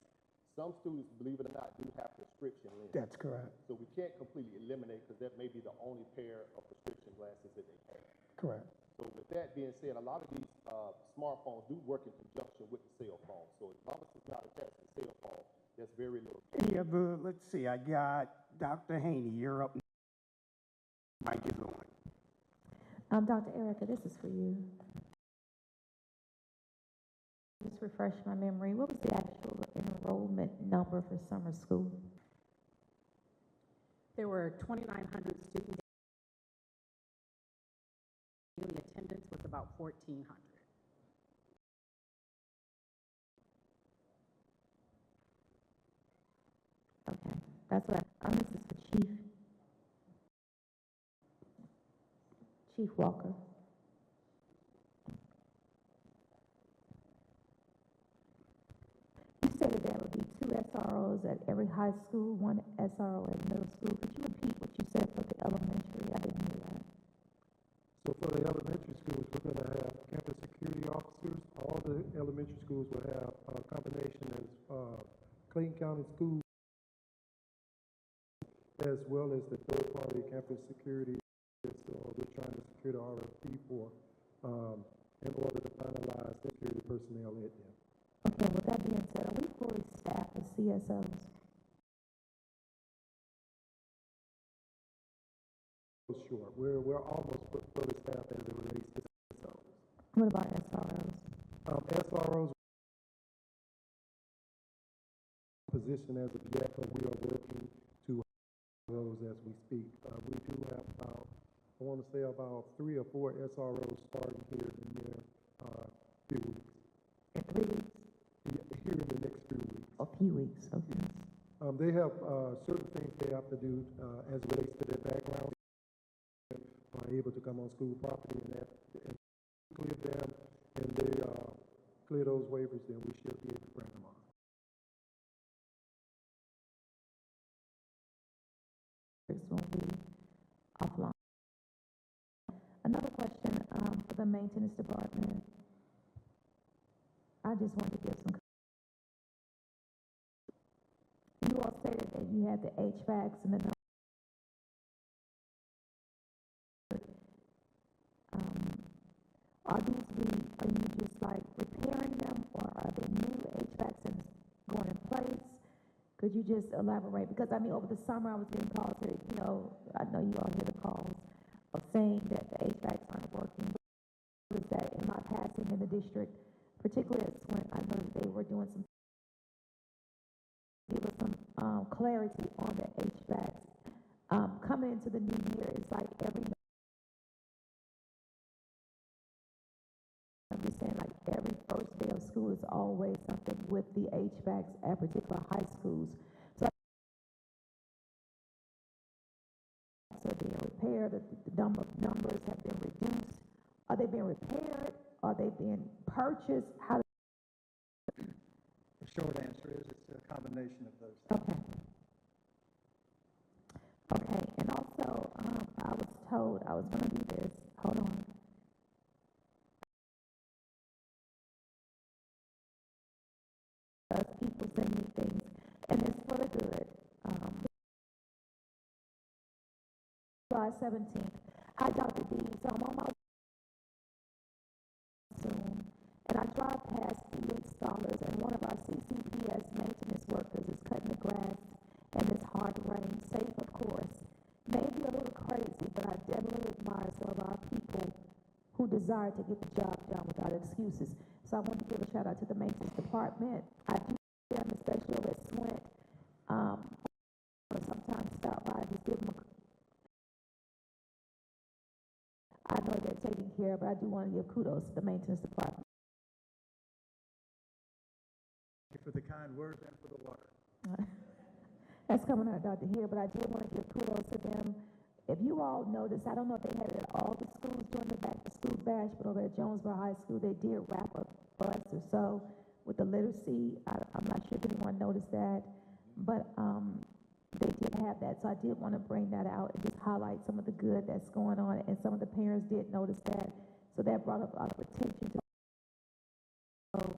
some students, believe it or not, do have prescription lenses. That's correct. So we can't completely eliminate, because that may be the only pair of prescription glasses that they have. Correct. So with that being said, a lot of these smartphones do work in conjunction with the cell phone. So as long as it's not attached to the cell phone, there's very little. Any other, let's see, I got Dr. Haney, you're up. Mic is on. Dr. Erica, this is for you. Just refresh my memory. What was the actual enrollment number for summer school? There were 2,900 students. Daily attendance was about 1,400. Okay, that's what this is for Chief Walker. You said that there would be 2 SROs at every high school, 1 SRO at middle school. Could you repeat what you said for the elementary? I didn't hear that. So for the elementary schools, we're going to have campus security officers. All the elementary schools will have a combination of Clayton County schools as well as the third-party campus security. So we're trying to secure the RFP for in order to finalize security personnel at them. Okay, with that being said, are we fully staffed with CSOs? Sure, we're almost fully staffed as it relates to CSOs. What about SROs? SROs position as of yet, but we are working to those as we speak. We do have about, I want to say about 3 or 4 SROs starting here in the few weeks. In 3 weeks? Here in the next few weeks. A few weeks, okay. They have certain things they have to do as it relates to their background. Are able to come on school property and clear them, and they clear those waivers, then we should be able to bring them on. This will be offline. Another question for the maintenance department. I just wanted to give some. You all stated that you had the HVACs and the are you just like repairing them, or are they new HVACs and going in place? Could you just elaborate? Because I mean, over the summer I was getting calls that, you know, I know you all hear the calls of saying that the HVACs aren't working. Was that in my passing in the district, particularly as when I know that they were doing some, give us some clarity on the HVACs. Coming into the new year, it's like every first day of school is always something with the HVACs at particular high schools. So are being repaired, the numbers have been reduced. Are they being repaired? Are they being purchased? How? The short answer is it's a combination of those things. Okay, and also I was told I was going to do this. Hold on. People send me things, and it's for the good. July 17th. Hi, Dr. D. So I'm on my soon, and I drive past Felix Scholars, and one of our CCPS maintenance workers is cutting the grass in this hard rain. Safe, of course. Maybe a little crazy, but I definitely admire some of our people who desire to get the job done without excuses. So I want to give a shout out to the maintenance department. I do them, especially over at Swint. Sometimes stop by, just give them I know they're taking care, but I do want to give kudos to the maintenance department. Thank you for the kind words and for the water. That's coming out of Dr. Hill, but I did want to give kudos to them. If you all noticed, I don't know if they had it at all the schools during the back-to-school bash, but over at Jonesboro High School, they did wrap a bus or so with the literacy. I'm not sure if anyone noticed that, but they did have that. So I did want to bring that out and just highlight some of the good that's going on, and some of the parents did notice that. So that brought up a lot of attention to. So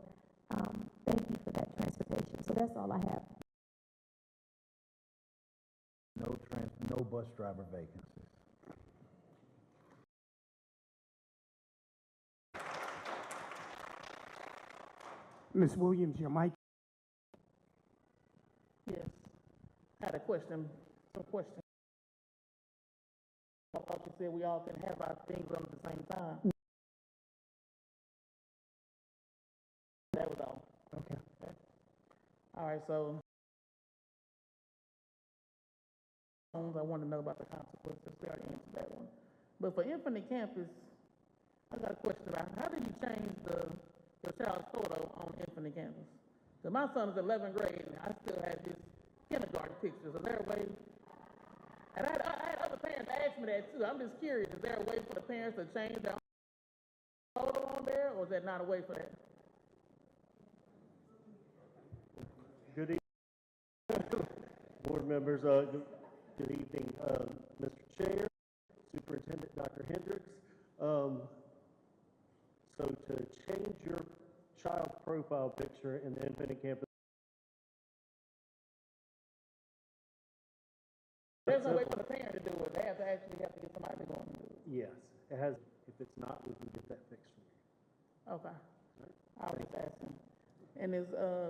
That's all I have. No bus driver vacancies. Ms. Williams, your mic. Yes. I had a question, some questions. I thought you said we all can have our things on at the same time. That was all. Okay. All right, so I want to know about the consequences. We already answered that one. But for Infinite Campus, I got a question about how did you change your child's photo on Infinite Campus? Because my son is 11th grade and I still have his kindergarten pictures. Is there a way? And I had other parents ask me that too. I'm just curious, is there a way for the parents to change their photo on there, or is there not a way for that? Good evening, board members. Good evening, Mr. Chair, Superintendent Dr. Hendricks. So to change your child's profile picture in the Infinite Campus. There's no way for the parent to do it. They have to actually have to get somebody to go in and do it. Yes, it has. If it's not, we can get that fixed for you. Okay. I was just asking. And is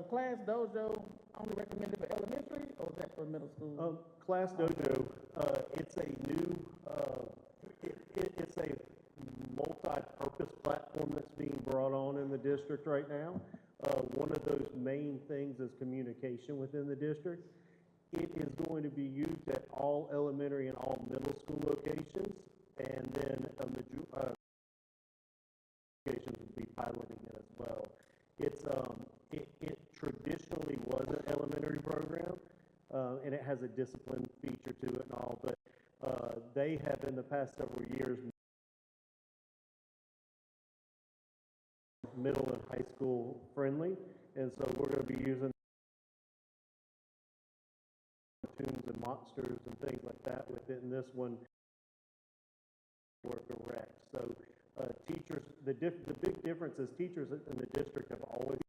Class Dojo only recommended for elementary, or is that for middle school? Class Dojo, it's a new, it's a multi-purpose platform that's being brought on in the district right now. One of those main things is communication within the district. It is going to be used at all elementary and all middle school locations, and then locations will be piloting it as well. It's it traditionally was an elementary program, and it has a discipline feature to it and all, but they have in the past several years middle and high school friendly, and so we're going to be using cartoons and monsters and things like that within this one more direct. So teachers, the big difference is teachers in the district have always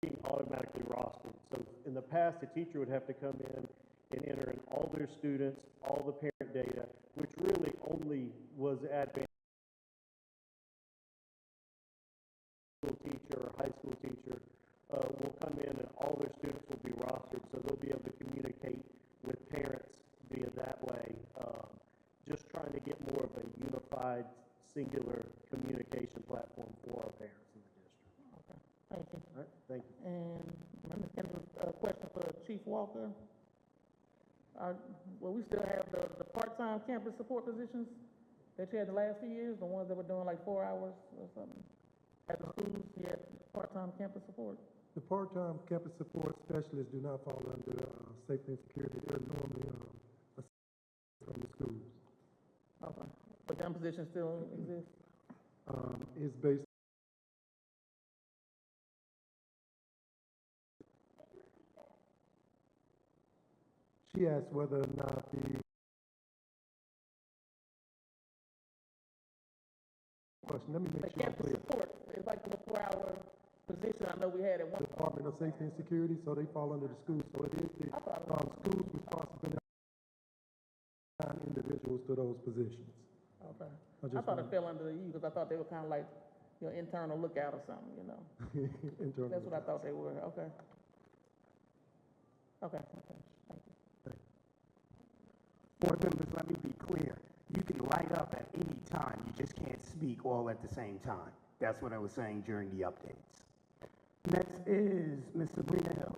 been automatically rostered. So in the past, a teacher would have to come in and enter in all their students, all the parent data, which really only was advantageous. School teacher or high school teacher will come in and all their students will be rostered, so they'll be able to communicate with parents via that way. Just trying to get more of a unified, singular communication platform for our parents in the district. Okay, thank you. All right, thank you. And a question for Chief Walker. Will we still have the part-time campus support positions that you had the last few years, the ones that were doing like 4 hours or something? At the schools, you had part-time campus support? The part-time campus support specialists do not fall under safety and security. They're normally from the schools. Okay, but them positions still exist? It's based. She asked whether or not the question. Let me make sure I'm clear. Support, it's like the 4-hour position I know we had at one. Department of Safety and Security, so they fall under the schools. So it is the school's responsibility to assign individuals to those positions. Okay. I thought it fell under you because I thought they were kind of like your internal lookout or something, you know. That's what I thought they were. Okay. Okay. Thank you. Board members, let me be clear. You can light up at any time. You just can't speak all at the same time. That's what I was saying during the updates. Next is Ms. Sabrina Hill.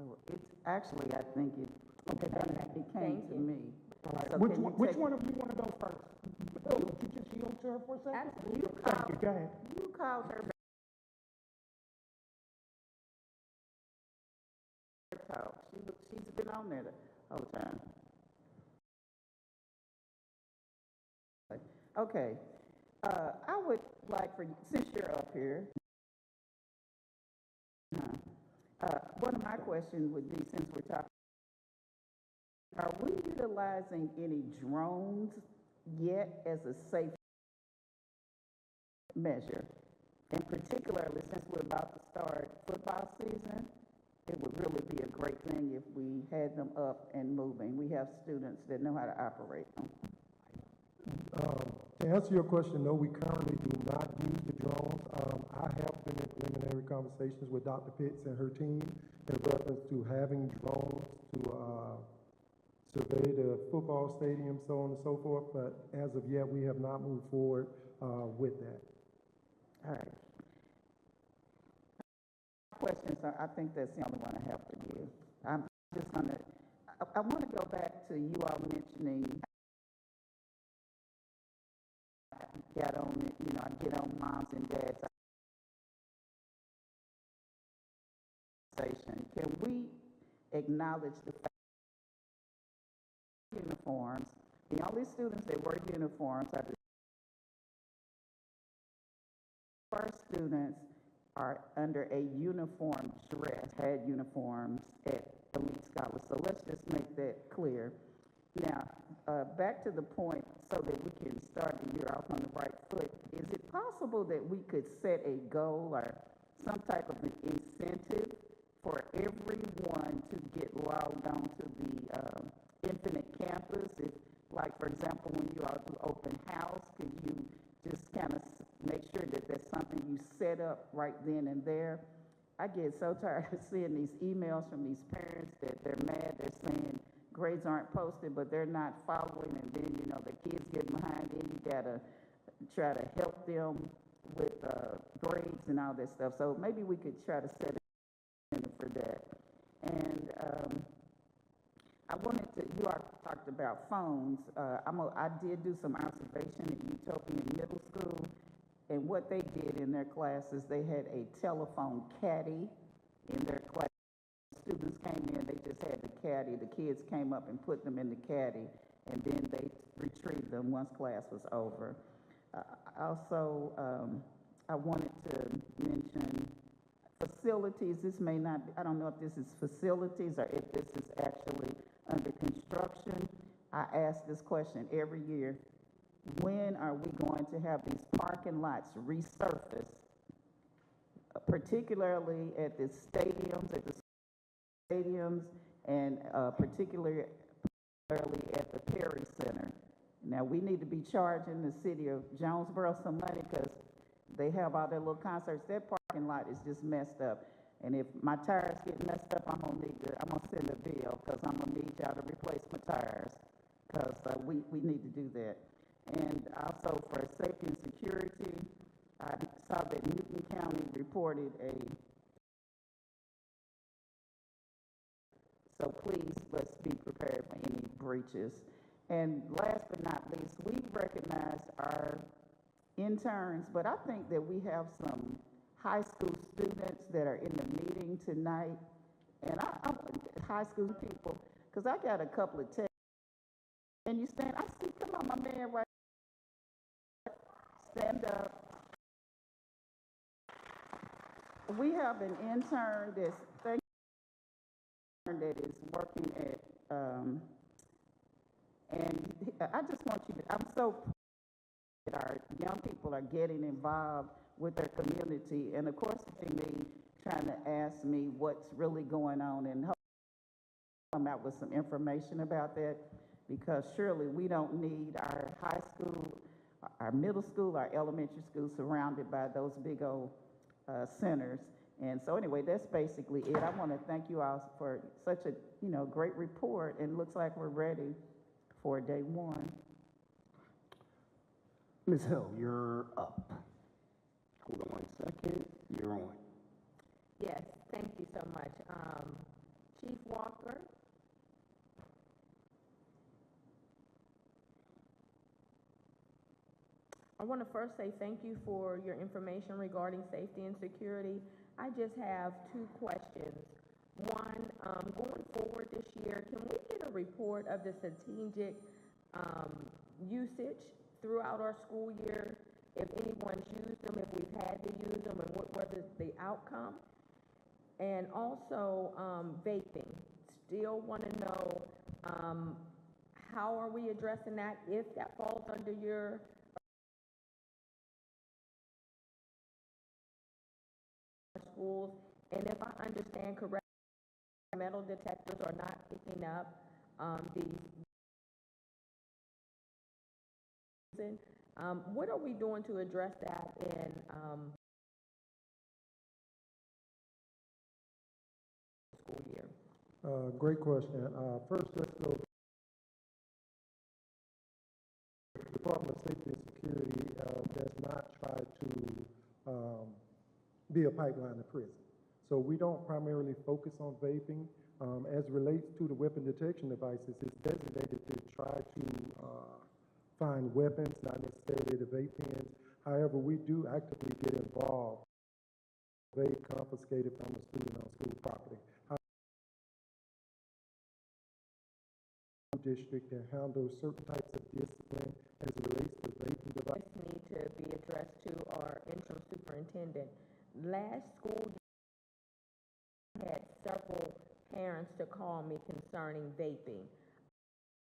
Oh, it's actually, I think it came to me. All right. So Which one of you want to go first? Would you just yield to her for a second? Thank you. Go ahead. You called her back. She's been on there the whole time. Okay. I would like for you, since you're up here, One of my questions would be, since we're talking, are we utilizing any drones yet as a safe measure? And particularly since we're about to start football season, it would really be a great thing if we had them up and moving. We have students that know how to operate them. To answer your question, no, we currently do not use the drones. I have been in preliminary conversations with Dr. Pitts and her team in reference to having drones to survey the football stadium, so on and so forth, but as of yet, we have not moved forward with that. All right. Questions, I think that's the only one I have for you. I'm just gonna, I want to go back to you all mentioning, got on it, you know, I get on moms and dads. Can we acknowledge the fact that uniforms, the only students that wear uniforms are the first students are under a uniform dress, had uniforms at elite scholars. So let's just make that clear. Now, back to the point so that we can start the year off on the right foot. Is it possible that we could set a goal or some type of an incentive for everyone to get logged on to the Infinite Campus? If, like, for example, when you all do open house, could you just kind of make sure that that's something you set up right then and there? I get so tired of seeing these emails from these parents that they're mad. They're saying grades aren't posted, but they're not following, and then, you know, the kids get behind, and you gotta try to help them with grades and all that stuff. So maybe we could try to set in for that. And I wanted to, you all talked about phones. I did do some observation at Utopian Middle School, and what they did in their classes, they had a telephone caddy in their class. Students came in, they just had the caddy. The kids came up and put them in the caddy, and then they retrieved them once class was over. Also, I wanted to mention facilities. This may not be, I don't know if this is facilities or if this is actually under construction. I ask this question every year. When are we going to have these parking lots resurfaced, particularly at the stadiums, and particularly at the Perry Center? Now, we need to be charging the city of Jonesboro some money because they have all their little concerts. That parking lot is just messed up. And if my tires get messed up, I'm gonna send a bill because I'm gonna need y'all to replace my tires because we need to do that. And also for safety and security, I saw that Newton County reported so please, let's be prepared for any breaches. And last but not least, we recognize our interns, but I think that we have some high school students that are in the meeting tonight. And I high school people, because I got a couple of texts. And you stand, I see, come on, my man, right? Stand up. We have an intern that is working at, and I just want you to, I'm so proud that our young people are getting involved with their community. And of course, to me, trying to ask me what's really going on and help come out with some information about that, because surely we don't need our high school, our middle school, our elementary school surrounded by those big old centers. And so anyway, that's basically it. I want to thank you all for such a great report, and looks like we're ready for day one. Ms. Hill, you're up. Hold on 1 second. You're on. Yes, thank you so much. Chief Walker. I want to first say thank you for your information regarding safety and security. I just have 2 questions. One, going forward this year, can we get a report of the strategic usage throughout our school year? If anyone's used them, if we've had to use them, and what was the outcome? And also, vaping. Still want to know, how are we addressing that, if that falls under your schools? And if I understand correctly, metal detectors are not picking up these. What are we doing to address that in school year? Great question. First, let's go. Department of Safety and Security does not try to be a pipeline to prison. So we don't primarily focus on vaping. As relates to the weapon detection devices, it's designated to try to find weapons, not necessarily the vape pens. However, we do actively get involved. Vape confiscated from a student on school property. District and handle certain types of discipline as it relates to vaping devices. Need to be addressed to our interim superintendent. Last school year, I had several parents to call me concerning vaping.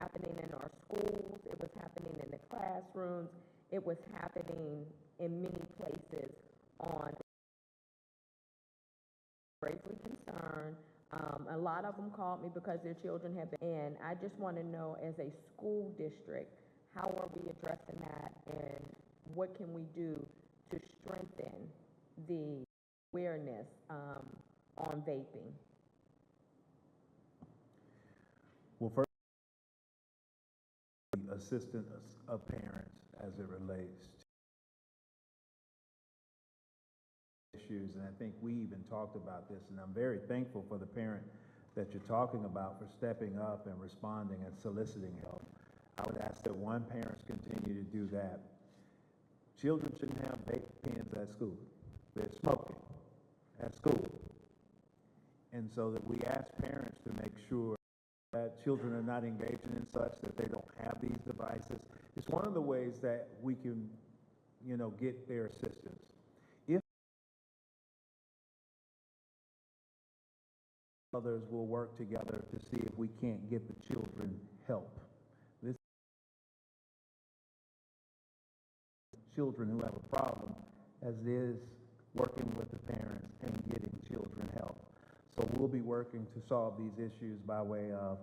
Happening in our schools, it was happening in the classrooms, it was happening in many places on gravely concerned. A lot of them called me because their children have been, and I just want to know, as a school district, how are we addressing that, and what can we do to strengthen the awareness on vaping? Well, first, assistance of parents as it relates to issues, and I think we even talked about this, and I'm very thankful for the parent that you're talking about for stepping up and responding and soliciting help. I would ask that parents continue to do that. Children shouldn't have vape pens at school. They're smoking at school. And so that we ask parents to make sure that children are not engaging in such, that they don't have these devices. It's one of the ways that we can, get their assistance. If others will work together to see if we can't get the children help. This children who have a problem, as it is working with the parents and getting children help. So we'll be working to solve these issues by way of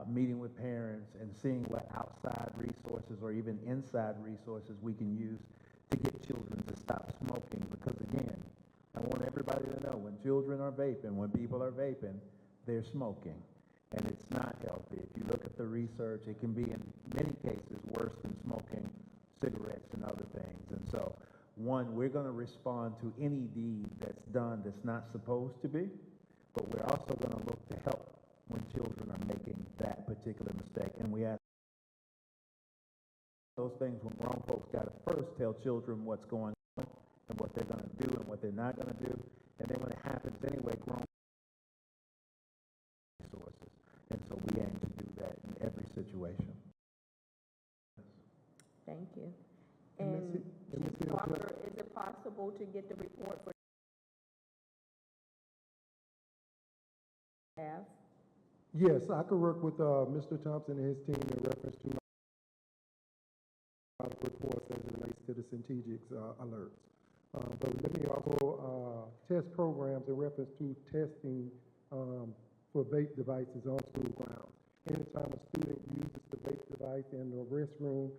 meeting with parents and seeing what outside resources or even inside resources we can use to get children to stop smoking. Because again, I want everybody to know, when children are vaping, when people are vaping, they're smoking. And it's not healthy. If you look at the research, it can be in many cases worse than smoking cigarettes and other things. And so, we're going to respond to any deed that's done that's not supposed to be, but we're also going to look to help when children are making that particular mistake. And we ask those things when grown folks got to first tell children what's going on and what they're going to do and what they're not going to do. And then when it happens anyway, grown resources. And so we aim to do that in every situation. Thank you. And Chief Walker, is it possible to get the report for staff? Yes, I could work with Mr. Thompson and his team in reference to my reports as it relates to the strategic alerts. But let me also test programs in reference to testing for vape devices on school grounds. Anytime a student uses the vape device in the restroom,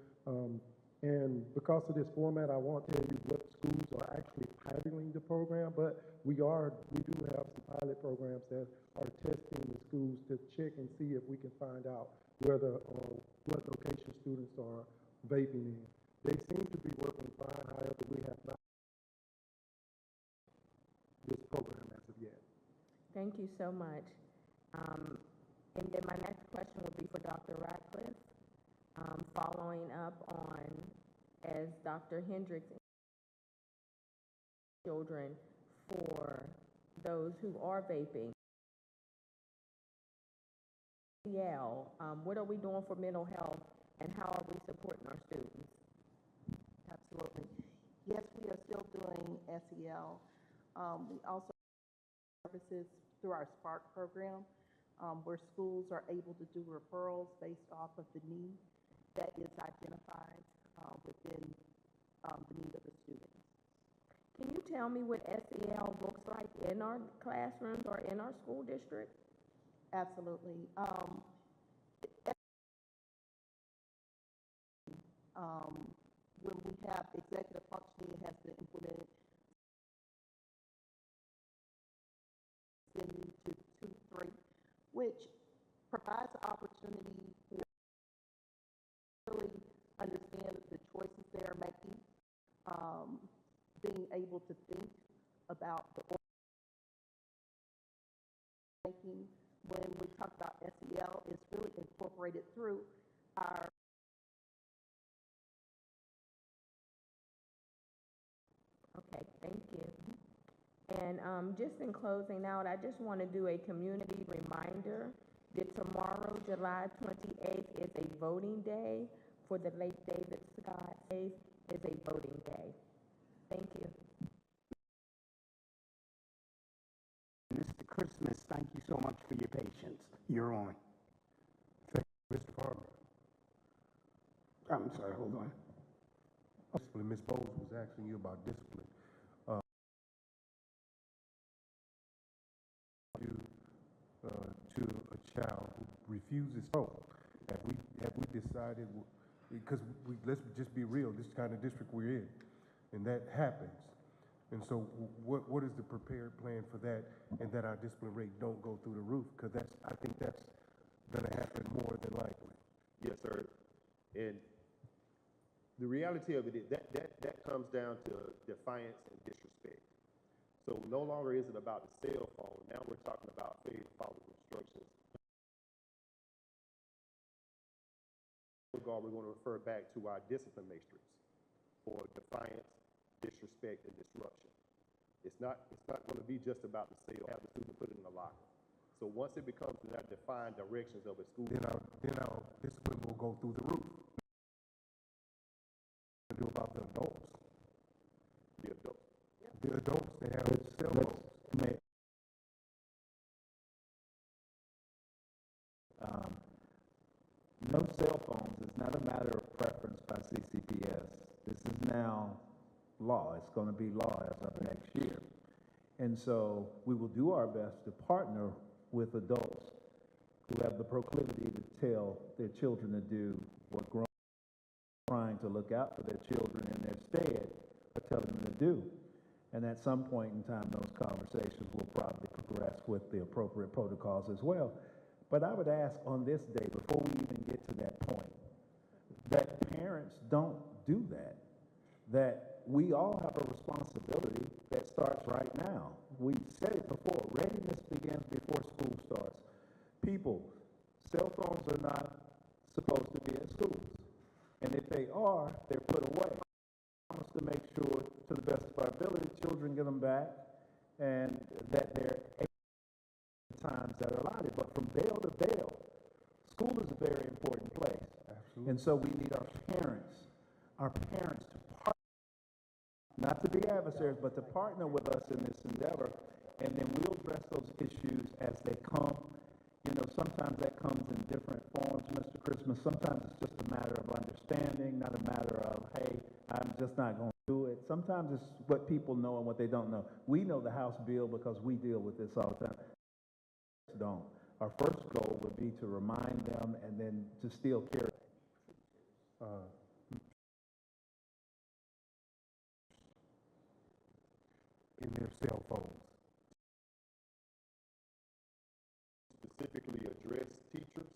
and because of this format, I won't tell you what schools are actually piloting the program, but we do have some pilot programs that are testing the schools to check and see if we can find out whether what location students are vaping in. They seem to be working fine, however, we have not this program as of yet. Thank you so much. And then my next question would be for Dr. Ratcliffe. Following up on, as Dr. Hendricks, children for those who are vaping. What are we doing for mental health, and how are we supporting our students? Absolutely. Yes, we are still doing SEL. We also services through our Spark program, where schools are able to do referrals based off of the need that is identified within the need of the student. Can you tell me what SEL looks like in our classrooms or in our school district? Absolutely. When we have executive functioning, it has been implemented to 2-3, which provides opportunity for really understand the choices they are making, being able to think about the making. When we talk about SEL, it's really incorporated through our Okay, thank you. And just in closing out, I just want to do a community reminder that tomorrow, July 28th, is a voting day for the late David Scott. Is a voting day. Thank you. Mr. Christmas, thank you so much for your patience. You're on. Thank you, Mr. Farmer. I'm sorry, hold on. Discipline, Ms. Bowles was asking you about discipline. To a child who refuses to vote. Have we decided, because let's just be real, this kind of district we're in, and that happens. And so what is the prepared plan for that, and that our discipline rate don't go through the roof? Because I think that's going to happen more than likely. Yes, sir. And the reality of it is that comes down to defiance and disrespect. So no longer is it about the cell phone. Now we're talking about failure to follow instructions. We're going to refer back to our discipline matrix for defiance, disrespect, and disruption. It's not going to be just about the cell. Have the student put it in the locker. So once it becomes that defined directions of a school, then our discipline will go through the roof. What do about the adults? The adults. The adults that have cell phones. No cell phones is not a matter of preference by CCPS. This is now law. It's going to be law as of next year. And so we will do our best to partner with adults who have the proclivity to tell their children to do what grown trying to look out for their children in their stead are telling them to do. And at some point in time, those conversations will probably progress with the appropriate protocols as well. But I would ask on this day, before we even get to that point, that parents don't do that, that we all have a responsibility that starts right now. We said it before, readiness begins before school starts. People, cell phones are not supposed to be at schools. And if they are, they're put away. We promise to make sure, to the best of our ability, children get them back and that they're times that are allotted. But from bail to bail, school is a very important place. Absolutely. And so we need our parents to partner, not to be adversaries, but to partner with us in this endeavor. And then we'll address those issues as they come. You know, sometimes that comes in different forms, Mr. Christmas. Sometimes it's just a matter of understanding, not a matter of, hey, I'm just not going to do it. Sometimes it's what people know and what they don't know. We know the House bill because we deal with this all the time. Don't. Our first goal would be to remind them and then to still carry. In their cell phones. Specifically address teachers,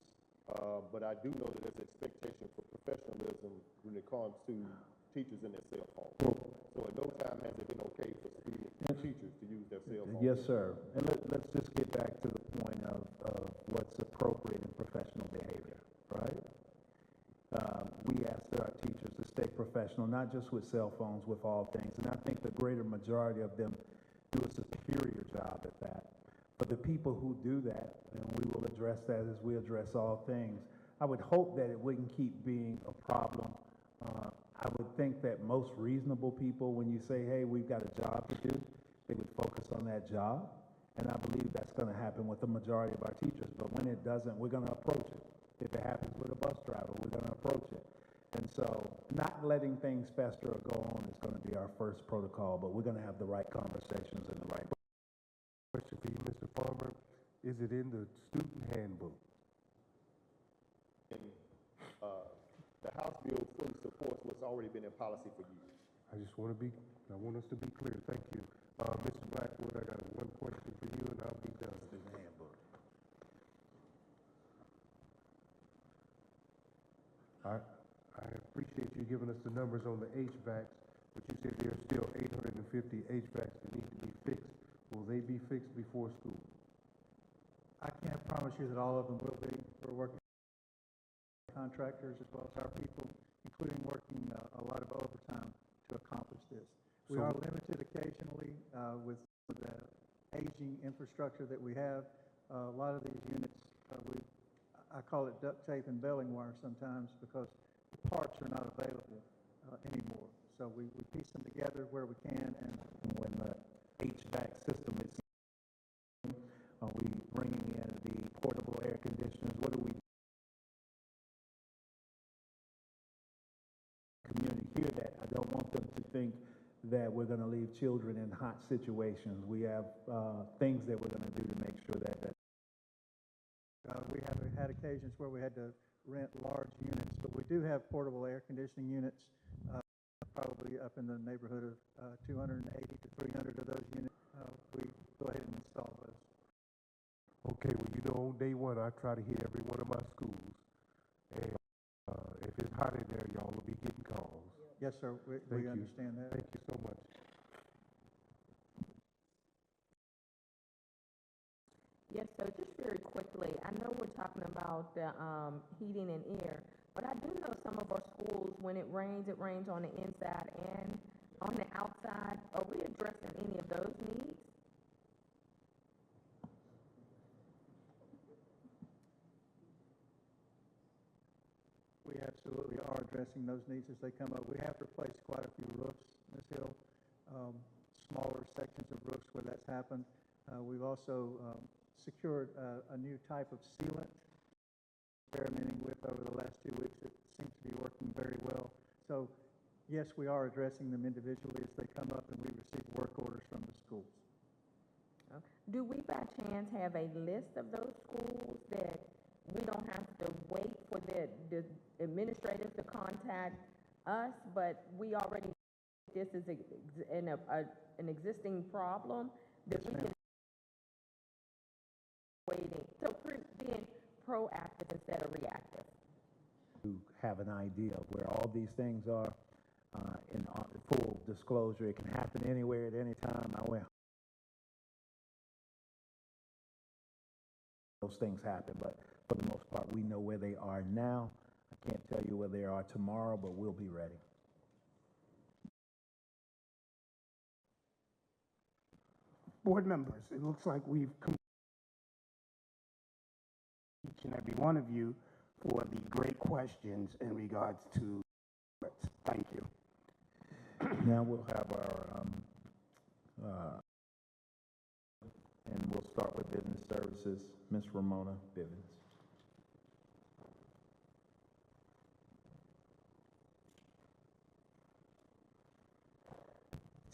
but I do know that there's expectation for professionalism when it comes to teachers and their cell phone. So at no time has it been okay for students and teachers to use their cell phone. Yes, sir. And let's just get back to the point of what's appropriate in professional behavior, right? We ask our teachers to stay professional, not just with cell phones, with all things. And I think the greater majority of them do a superior job at that. For the people who do that, and we will address that as we address all things, I would hope that it wouldn't keep being a problem. I would think that most reasonable people, when you say, hey, we've got a job to do, they would focus on that job And I believe that's going to happen with the majority of our teachers. But when it doesn't, we're going to approach it. If it happens with a bus driver, we're going to approach it. And so not letting things fester or go on is going to be our first protocol, but we're going to have the right conversations and the right. Question for you, Mr. Farmer. Is it in the student handbook? And, the House bill fully supports what's already been in policy for years. I want us to be clear. Thank you. Mr. Blackwood, I got one question for you and I'll be done. Student handbook. I appreciate you giving us the numbers on the HVACs, but you said there are still 850 HVACs that need to be fixed. Will they be fixed before school? I can't promise you that all of them will be. We're working with contractors as well as our people, including working a lot of overtime to accomplish this. We are limited occasionally with the aging infrastructure that we have. A lot of these units, I call it duct tape and baling wire sometimes because the parts are not available anymore. So we piece them together where we can. And when the HVAC system is, are we bringing in the portable air conditioners? What do we community hear that? I don't want them to think that we're going to leave children in hot situations. We have things that we're going to do to make sure that we have had occasions where we had to rent large units, but we do have portable air conditioning units, probably up in the neighborhood of 280 to 300 of those units. We go ahead and install those. Okay, well, you know, on day one, I try to hit every one of my schools. And if it's hot in there, y'all will be getting calls. Yes, sir. We understand that. Thank you so much. Yes, so just very quickly, I know we're talking about the heating and air, but I do know some of our schools, when it rains on the inside and on the outside. Are we addressing any of those needs? We absolutely are addressing those needs as they come up. We have replaced quite a few roofs, Ms. Hill, smaller sections of roofs where that's happened. We've also secured a new type of sealant experimenting with over the last 2 weeks. It seems to be working very well. So, yes, we are addressing them individually as they come up, and we receive work orders from the schools. Do we by chance have a list of those schools that we don't have to wait for the administrators to contact us, but we already know this is an existing problem that we can waiting? So being proactive instead of reactive. to have an idea of where all these things are in full disclosure. It can happen anywhere at any time. Those things happen, but for the most part, we know where they are now. I can't tell you where they are tomorrow, but we'll be ready. Board members, it looks like we've completed each and every one of you for the great questions in regards to it. Thank you. Now we'll have our, and we'll start with Business Services, Ms. Ramona Bivens.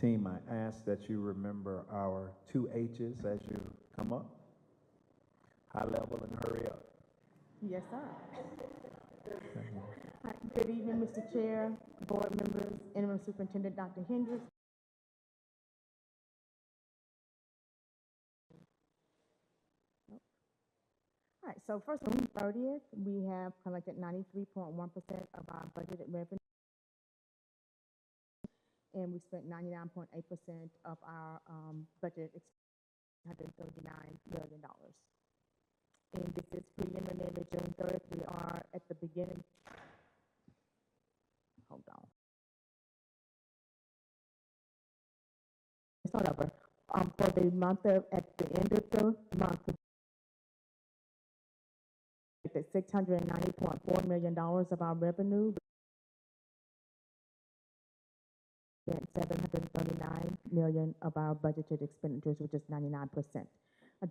Team, I ask that you remember our 2 H's as you come up. High level and hurry up. Yes, sir. Hi, good evening, Mr. Chair, board members, Interim Superintendent Dr. Hendricks. All right, so first on June 30th, we have collected 93.1% of our budgeted revenue, and we spent 99.8% of our budget, $139 million. And this is preliminary June 3rd. We are at the beginning. Hold on. Start over. For the month of, at the end of the month, at $690.4 million of our revenue, $739 million of our budgeted expenditures, which is 99%. As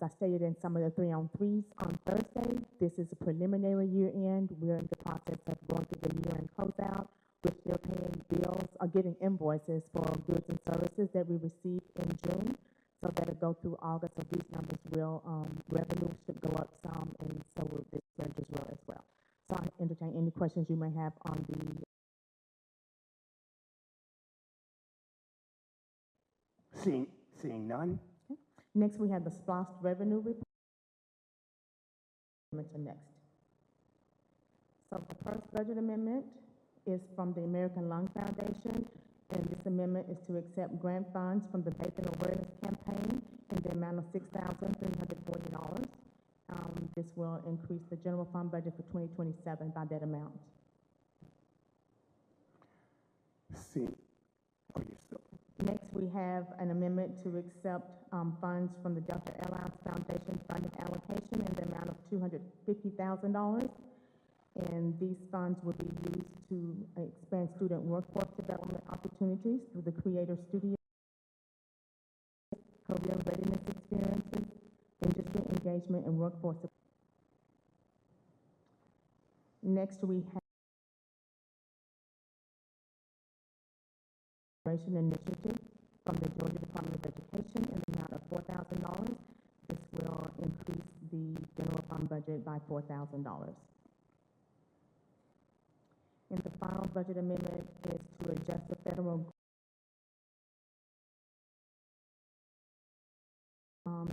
I stated in some of the 3-on-3s on Thursday, this is a preliminary year end. We're in the process of going through the year end closeout. We're still paying bills or getting invoices for goods and services that we received in June. So that'll go through August. So these numbers will, revenue should go up some, and so will this as well. So I entertain any questions you may have on the. Seeing none? Next, we have the SPLOST revenue report. Next. So the first budget amendment is from the American Lung Foundation, and this amendment is to accept grant funds from the Vaping Awareness Campaign in the amount of $6,340. This will increase the general fund budget for 2027 by that amount. Next, we have an amendment to accept funds from the Delta Airlines Foundation funding allocation in the amount of $250,000. And these funds will be used to expand student workforce development opportunities through the Creator Studio, career readiness experiences, industry engagement, and workforce. Next, we have initiative from the Georgia Department of Education in the amount of $4,000. This will increase the general fund budget by $4,000. And the final budget amendment is to adjust the federal in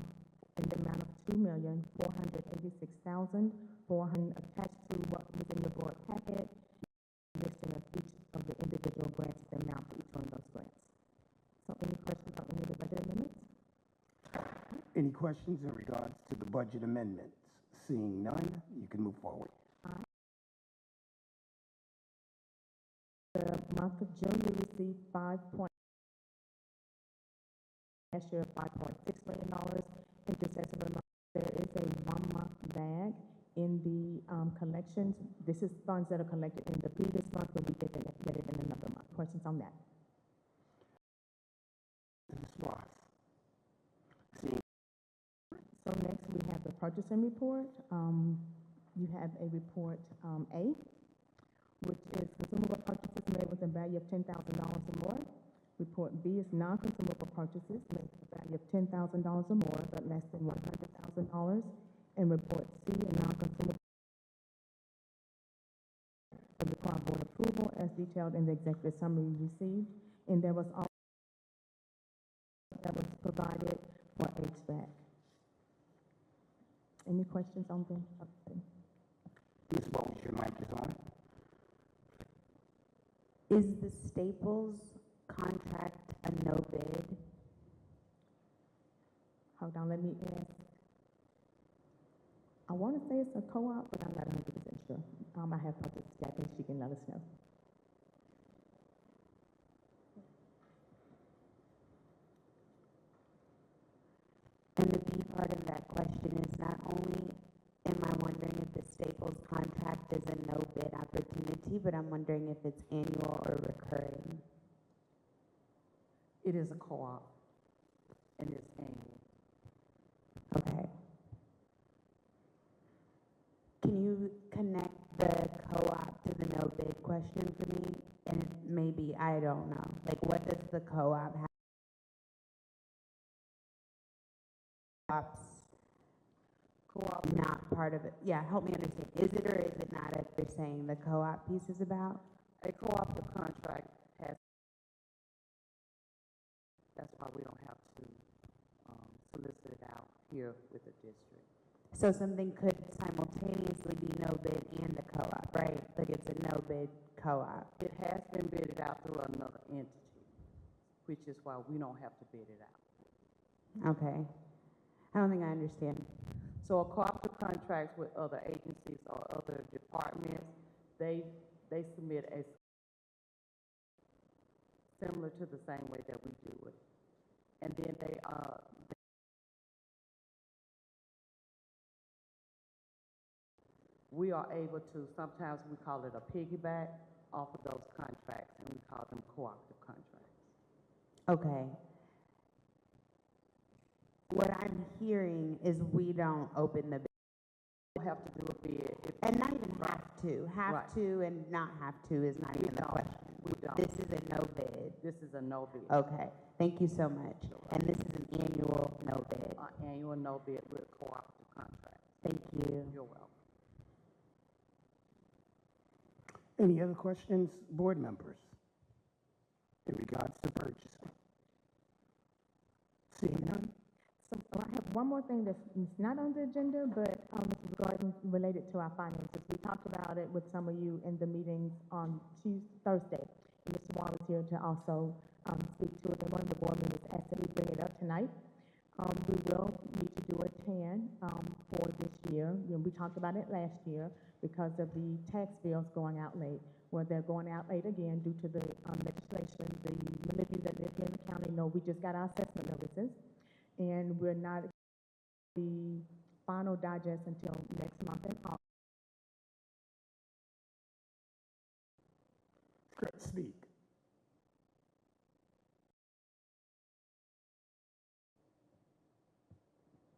the amount of $2,486,400 attached to what was in your board packet, listing of each of the individual grants, the amount for each one of those grants. So any questions on any of the budget amendments? Any questions in regards to the budget amendments? Seeing none, you can move forward. The month of June, we received last year of $5.6 million. And just as a reminder, there is a 1-month lag in the collections. This is funds that are collected in the previous month, but we get it in another month. Questions on that? So next we have the purchasing report. You have a report A, which is consumable purchases made with a value of $10,000 or more. Report B is non-consumable purchases made with a value of $10,000 or more, but less than $100,000. And report C, a non-consumable require board approval as detailed in the executive summary you received. And there was also that was provided for HVAC. Any questions on the? Ms. Bowles, your mic is on. Is the Staples contract a no bid? Hold on, let me ask. I want to say it's a co-op, but I'm not 100% sure. I have talked to Jackie, she can let us know. And the B part of that question is not only am I wondering if the Staples contract is a no bid opportunity, but I'm wondering if it's annual or recurring. It is a co-op, and it's annual. Okay. Can you connect the co-op to the no bid question for me? And maybe, I don't know, like what does the co-op have? Co-op not part of it. Yeah, help me understand. Is it or is it not if you're saying the co-op piece is about? A cooperative contract has, that's why we don't have to solicit it out here with the district. So something could simultaneously be no bid and the co-op, right? Like it's a no bid co-op. It has been bidded out through another entity, which is why we don't have to bid it out. Okay. I don't think I understand. So a cooperative contracts with other agencies or other departments, they submit a similar to the same way that we do it. And then we are able to, sometimes we call it a piggyback off of those contracts, and we call them cooperative contracts. Okay. What I'm hearing is we don't open the bid. We'll have to do a bid. And not even have to. Have Right. to and not have to is not even the question. We don't. This is a no bid. This is a no bid. Okay, thank you so much. And this is an annual no bid. Annual no bid with cooperative contract. Thank you. You're welcome. Any other questions, board members, in regards to purchasing? Seeing none? So I have one more thing that's not on the agenda, but it's regarding, related to our finances. We talked about it with some of you in the meetings on Thursday. And Mr. Wall is here to also speak to it. And one of the board members asked that we bring it up tonight. We will need to do a TAN for this year. You know, we talked about it last year because of the tax bills going out late. Well, they're going out late again due to the legislation. The many of you that live here in the county know we just got our assessment notices, and we're not the final digest until next month in August. Speak.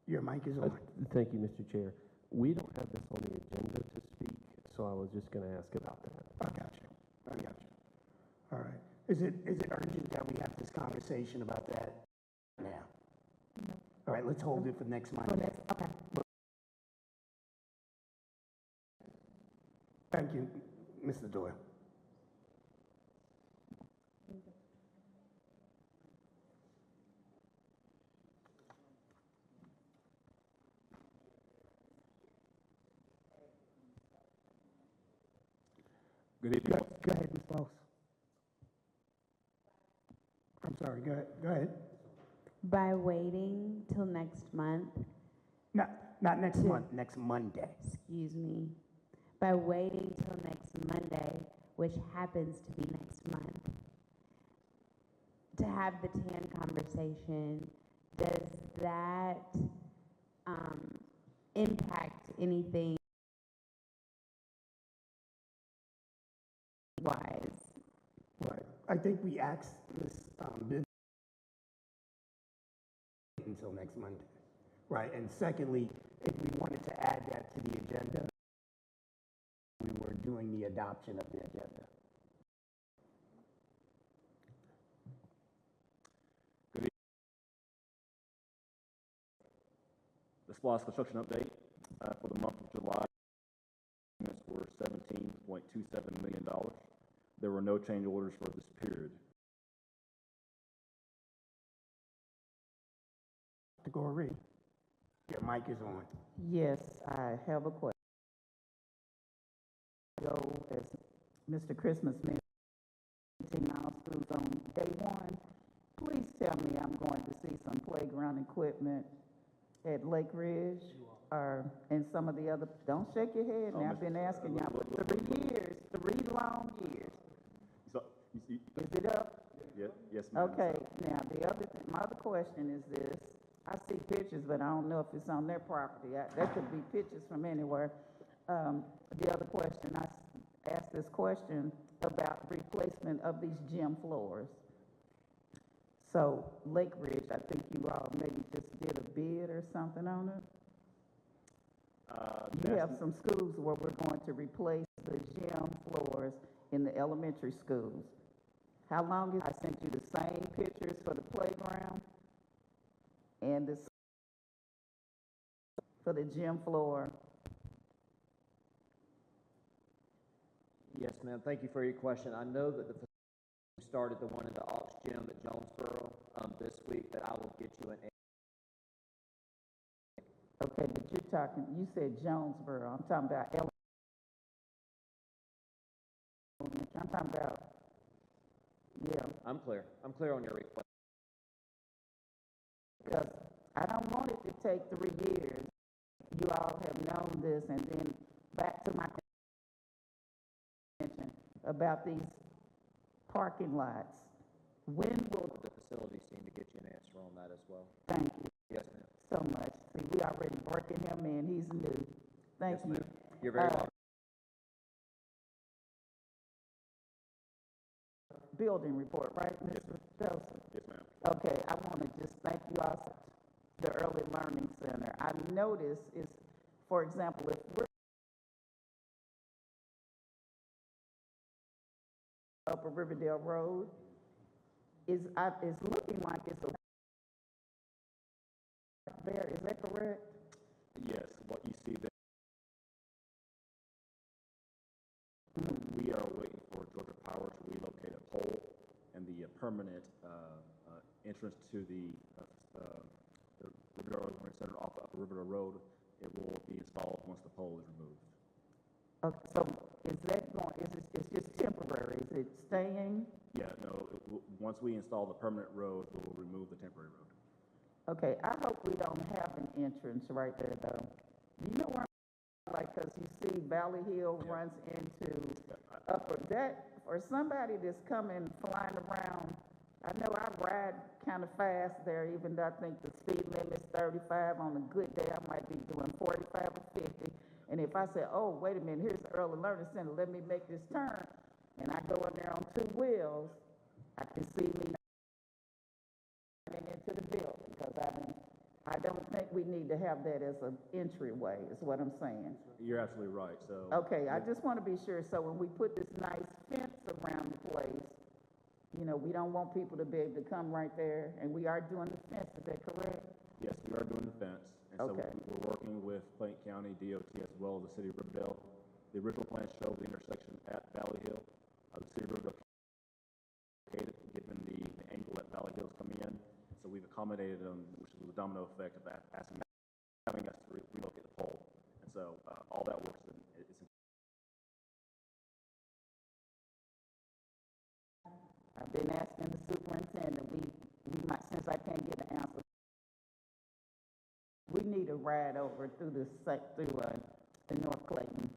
Your mic is on. Thank you, Mr. Chair. We don't have this on the agenda to speak, so I was just going to ask about that. I got you. All right. Is it urgent that we have this conversation about that now? No. All right, let's hold it for next Monday. Okay. Thank you, Mr. Doyle. Good evening. Go ahead, Ms. Boss. I'm sorry, go ahead. By waiting till next month, Not next month, next Monday. excuse me, by waiting till next Monday, which happens to be next month, to have the TAN conversation, does that impact anything wise? Right. I think we asked this bid until next Monday. Right. And secondly, if we wanted to add that to the agenda, we were doing the adoption of the agenda. Good evening. The SPLOST construction update for the month of July were $17.27 million. There were no change orders for this period. To go read. Your mic is on. Yes, I have a question. Go, as Mr. Christmas mentioned, our schools on day one. Please tell me I'm going to see some playground equipment at Lake Ridge or in some of the other, don't shake your head now, I've been asking y'all for 3 years, 3 long years. So, Is it up? yes, ma'am. Okay, now my other question is this. I see pictures, but I don't know if it's on their property. There could be pictures from anywhere. The other question, I asked this question about replacement of these gym floors. So Lake Ridge, I think you all maybe just did a bid or something on it. You have some schools where we're going to replace the gym floors in the elementary schools. How long is, I sent you the same pictures for the playground and this for the gym floor. Yes, ma'am. Thank you for your question. I know that the facility started the one in the Ox Gym at Jonesboro this week, but I will get you an. Okay, but you said Jonesboro. I'm talking about elementary. I'm talking about, yeah. I'm clear. I'm clear on your request. Because I don't want it to take 3 years. You all have known this, and then back to my question about these parking lots. When will The facilities team to get you an answer on that as well. Thank you Yes, ma'am. so much. See, we already working him in. He's new. Thank you. You're very welcome. Building report, right, Mr. Joseph? Yes, ma'am. Okay, I want to just thank you all. the Early Learning Center. I noticed is, for example, if we're up a Riverdale Road, it's looking like it's a there. Is that correct? Yes, what you see there, we are waiting for Georgia Power to relocate a pole and the permanent entrance to the Riverdale Learning Center off of Riverdale Road. It will be installed once the pole is removed. Okay, so is that going, it's just temporary? Is it staying? Yeah, no, once we install the permanent road, we will remove the temporary road. Okay, I hope we don't have an entrance right there, though. You know where I'm like, because you see Valley Hill runs into upper, that, for somebody that's coming flying around, I know I ride kind of fast there, even though I think the speed limit's 35. On a good day, I might be doing 45 or 50. And if I say, oh, wait a minute, here's the Early Learning Center, let me make this turn, and I go in there on 2 wheels, I can see me into the building, because I don't think we need to have that as an entryway, is what I'm saying. You're absolutely right. So Okay, I just want to be sure, so when we put this nice fence around the place, you know, we don't want people to be able to come right there, and we are doing the fence, is that correct? yes, we are doing the fence, and Okay. so we're working with Clayton County DOT as well as the city of Riverdale. The original plan showed the intersection at Valley Hill. The city of Riverdale located, given the angle that Valley Hill is coming in, so we've accommodated them, which is the domino effect of that, having us to relocate the pole, and so all that works it's I've been asking the superintendent, we might, since I can't get an answer, we need a ride over through the North Clayton.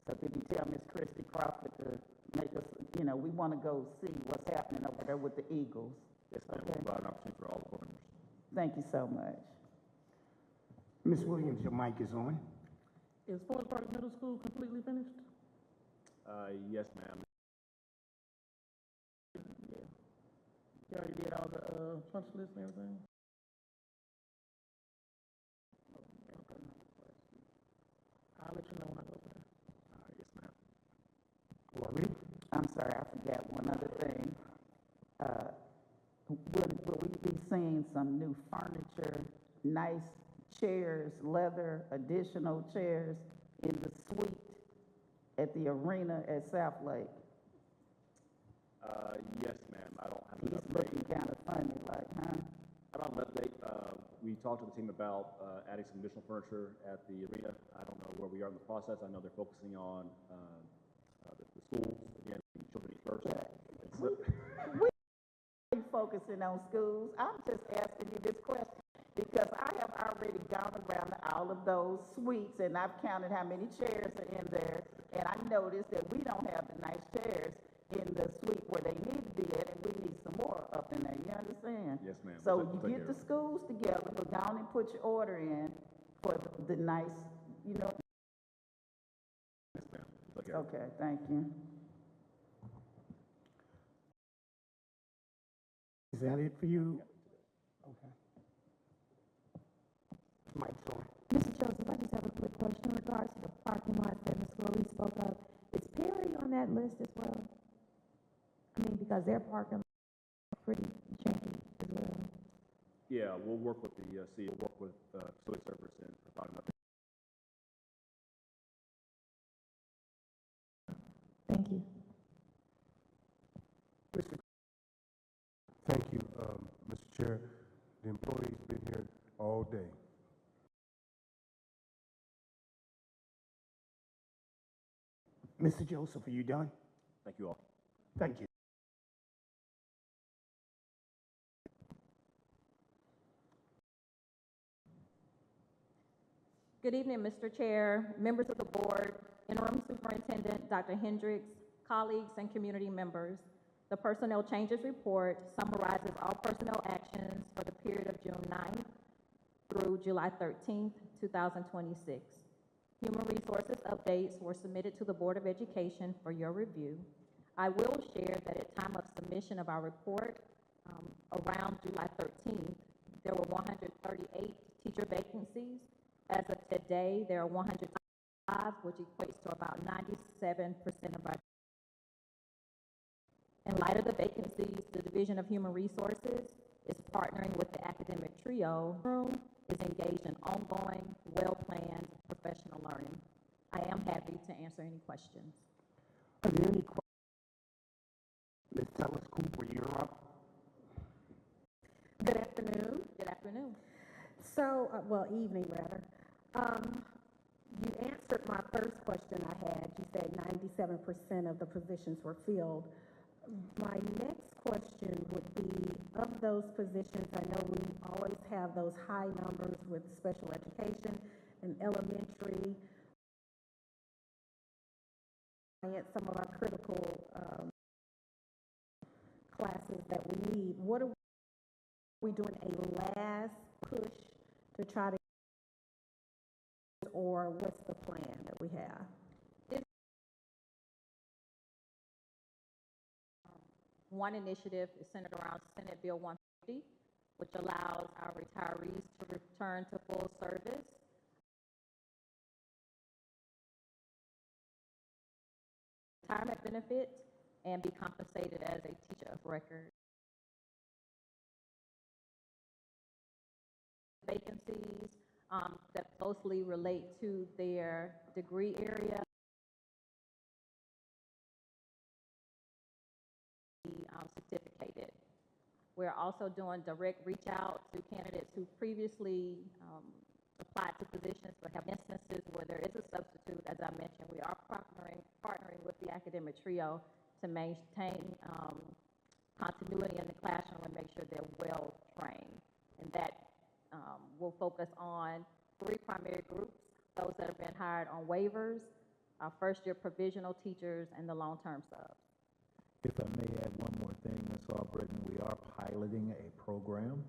So could you tell Miss Christy Crawford to make us, you know, we want to go see what's happening over there with the Eagles. Yes, ma'am. We'll provide an opportunity for all the board members. Thank you so much. Ms. Williams, your mic is on. Is Forest Park Middle School completely finished? Yes, ma'am. You already did all the punch list and everything? I'll let you know when I go there. Yes, ma'am. Lori? I'm sorry, I forgot one other thing. Will we be seeing some new furniture, nice chairs, leather, additional chairs in the suite at the arena at South Lake? Yes, ma'am. I don't have an He's update. looking kind of funny, like, huh? I don't have an update. We talked to the team about adding some additional furniture at the arena. I don't know where we are in the process. I know they're focusing on the schools, again, children eat first. We focusing on schools. I'm just asking you this question because I have already gone around to all of those suites and I've counted how many chairs are in there, and I noticed that we don't have the nice chairs in the suite where they need to be at, and we need some more up in there. You understand? Yes, ma'am. So We'll you take get care the of it. schools together, but go on and put your order in for the nice, you know. Yes, ma'am. We'll take care of it. Okay, thank you. Is that it for you? Okay. Mic's on. Mr. Joseph, I just have a quick question in regards to the parking lot that Ms. Lori spoke of. Is Perry on that list as well? I mean, because their parking lot is pretty janky as well. Yeah, we'll work with the CEO, we'll work with facility service and provide an update. Thank you. Thank you, Mr. Chair. The employee's been here all day. Mr. Joseph, are you done? Thank you all. Thank you. Good evening, Mr. Chair, members of the board, Interim Superintendent Dr. Hendricks, colleagues, and community members. The Personnel Changes Report summarizes all personnel actions for the period of June 9th through July 13th, 2026. Human resources updates were submitted to the Board of Education for your review. I will share that at time of submission of our report, around July 13th, there were 138 teacher vacancies. As of today, there are 105, which equates to about 97% of our. In light of the vacancies, the Division of Human Resources is partnering with the academic trio, is engaged in ongoing, well-planned professional learning. I am happy to answer any questions. Are there any questions? Ms. Tellis Cooper, you're up. Good afternoon. Good afternoon. So, well, evening rather. You answered my first question I had. You said 97% of the positions were filled. My next question would be, of those positions, I know we always have those high numbers with special education and elementary, some of our critical classes that we need. What are we doing, a last push to try to, or what's the plan that we have? One initiative is centered around Senate Bill 150, which allows our retirees to return to full service. Retirement benefit and be compensated as a teacher of record. Vacancies that closely relate to their degree area. Certificated. We're also doing direct reach out to candidates who previously applied to positions but have instances where there is a substitute. As I mentioned, we are partnering with the academic trio to maintain continuity in the classroom and make sure they're well trained. And that will focus on 3 primary groups: those that have been hired on waivers, our first-year provisional teachers, and the long-term subs. If I may add one more thing, Ms. Albritton, we are piloting a program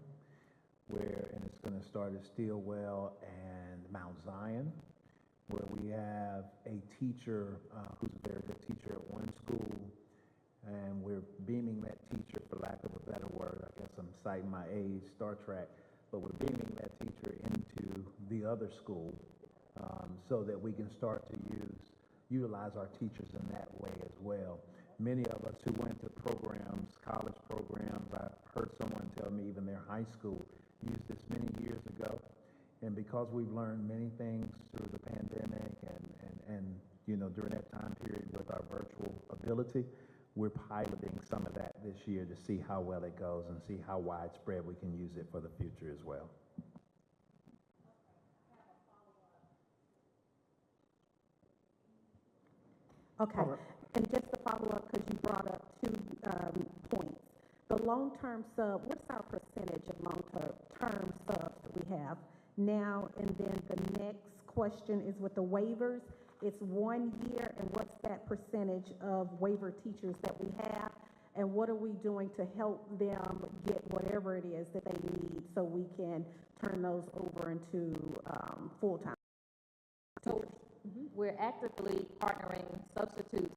and it's going to start at Stillwell and Mount Zion, where we have a teacher who's a very good teacher at one school, and we're beaming that teacher, for lack of a better word, I guess I'm citing my age, Star Trek, but we're beaming that teacher into the other school so that we can start to utilize our teachers in that way as well. Many of us who went to programs, college programs, I've heard someone tell me even their high school used this many years ago. And because we've learned many things through the pandemic and you know, during that time period with our virtual ability, we're piloting some of that this year to see how well it goes and see how widespread we can use it for the future as well. Okay. And just to follow up, because you brought up 2 points. The long-term sub, what's our percentage of long-term subs that we have now? And then the next question is with the waivers. It's 1 year, and what's that percentage of waiver teachers that we have? And what are we doing to help them get whatever it is that they need so we can turn those over into full-time teachers? We're actively partnering substitutes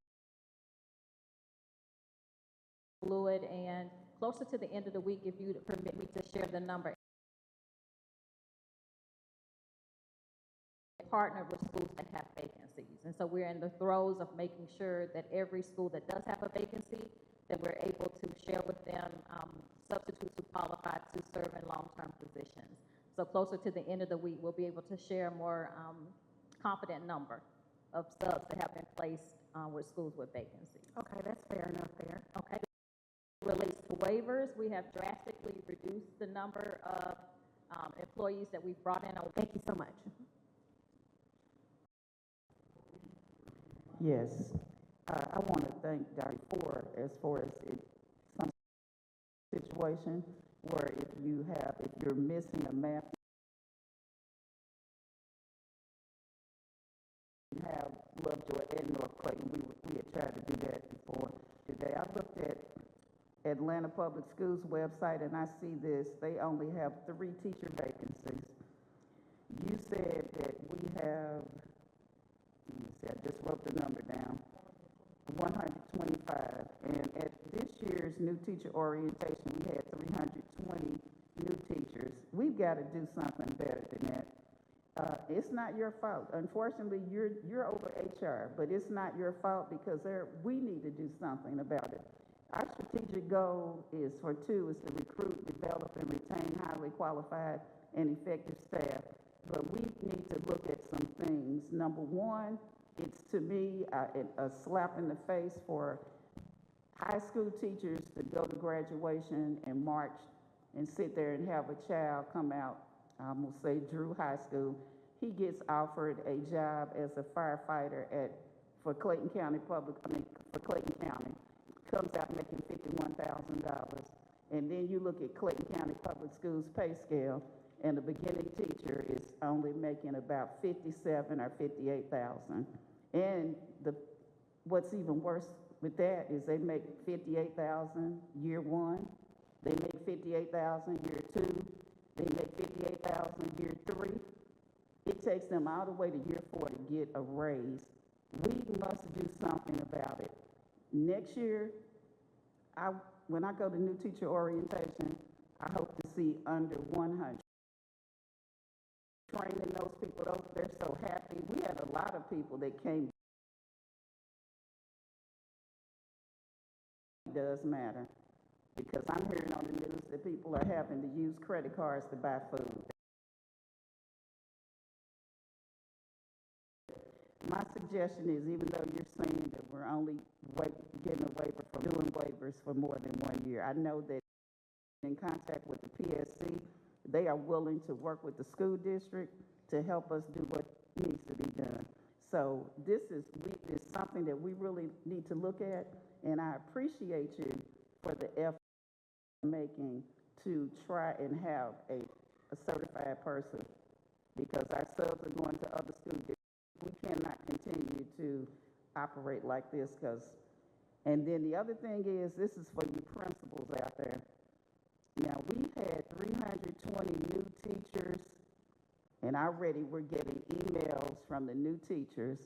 fluid, and closer to the end of the week, if you permit me to share the number, partner with schools that have vacancies. And so we're in the throes of making sure that every school that does have a vacancy, that we're able to share with them substitutes who qualify to serve in long-term positions. So closer to the end of the week, we'll be able to share a more confident number of subs that have been placed with schools with vacancies. Okay, that's fair enough there. Okay. Relates to waivers, we have drastically reduced the number of employees that we've brought in. Thank you so much. Yes, I want to thank Dr. Ford as far as some situation where if you're missing a math, you have Lovejoy and North Clayton. We had tried to do that before today. I looked at Atlanta Public Schools website and I see this. They only have 3 teacher vacancies. You said that we have, let me see, I just wrote the number down, 125. And at this year's new teacher orientation, we had 320 new teachers. We've got to do something better than that. It's not your fault. Unfortunately, you're over HR, but it's not your fault because we need to do something about it. Our strategic goal is to recruit, develop, and retain highly qualified and effective staff. But we need to look at some things. Number one, it's to me a slap in the face for high school teachers to go to graduation and march and sit there and have a child come out, I'm gonna say Drew High School. He gets offered a job as a firefighter for Clayton County comes out making $51,000. And then you look at Clayton County Public Schools pay scale, and the beginning teacher is only making about $57,000 or $58,000. And what's even worse with that is they make $58,000 year one, they make $58,000 year two, they make $58,000 year three. It takes them all the way to year 4 to get a raise. We must do something about it. Next year, when I go to new teacher orientation, I hope to see under 100. Training those people, they're so happy. We had a lot of people that came. It does matter because I'm hearing on the news that people are having to use credit cards to buy food. My suggestion is, even though you're saying that we're only getting a waiver for doing waivers for more than 1 year, I know that in contact with the PSC, they are willing to work with the school district to help us do what needs to be done. So this is something that we really need to look at, and I appreciate you for the effort you're making to try and have a certified person, because our subs are going to other school districts. We cannot continue to operate like this and then the other thing is, this is for you principals out there. Now, we've had 320 new teachers, and already we're getting emails from the new teachers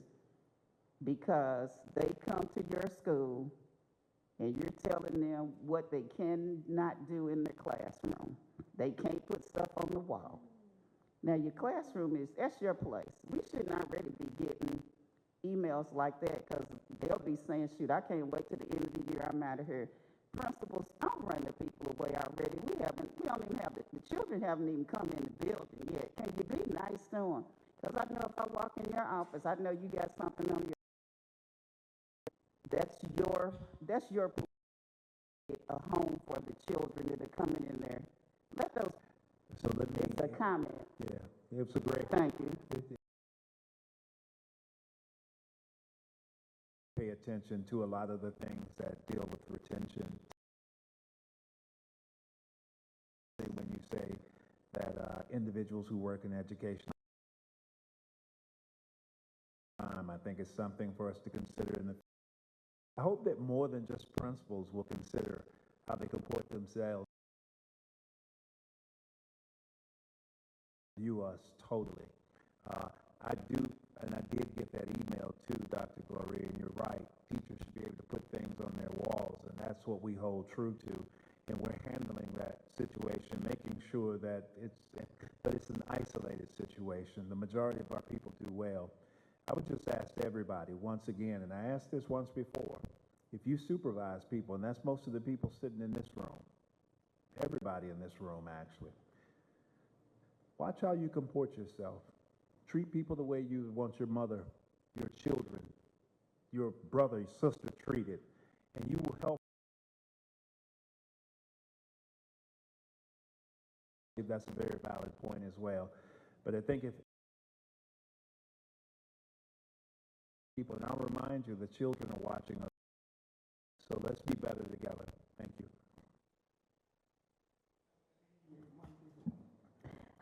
because they come to your school and you're telling them what they cannot do in their classroom. They can't put stuff on the wall. Now, your classroom that's your place. We should not already be getting emails like that because they'll be saying, shoot, I can't wait till the end of the year, I'm out of here. Principals, don't run the people away already. We don't even have the children haven't even come in the building yet. Can you be nice to them? Because I know if I walk in your office, I know you got something on your, that's your place, a home for the children that are coming in there. Let those, it's a comment. Yeah, it was a great. Thank you. Pay attention to a lot of the things that deal with retention. When you say that individuals who work in education, I think it's something for us to consider. I hope that more than just principals will consider how they comport themselves. View us totally. I did get that email too, Dr. Gloria, and you're right. Teachers should be able to put things on their walls, and that's what we hold true to. And we're handling that situation, making sure that it's an isolated situation. The majority of our people do well. I would just ask everybody once again, and I asked this once before, if you supervise people, and that's most of the people sitting in this room, everybody in this room actually, watch how you comport yourself. Treat people the way you want your mother, your children, your brother, your sister treated, and you will help. That's a very valid point as well. But I think if people, and I'll remind you, the children are watching us, so let's be better together. Thank you.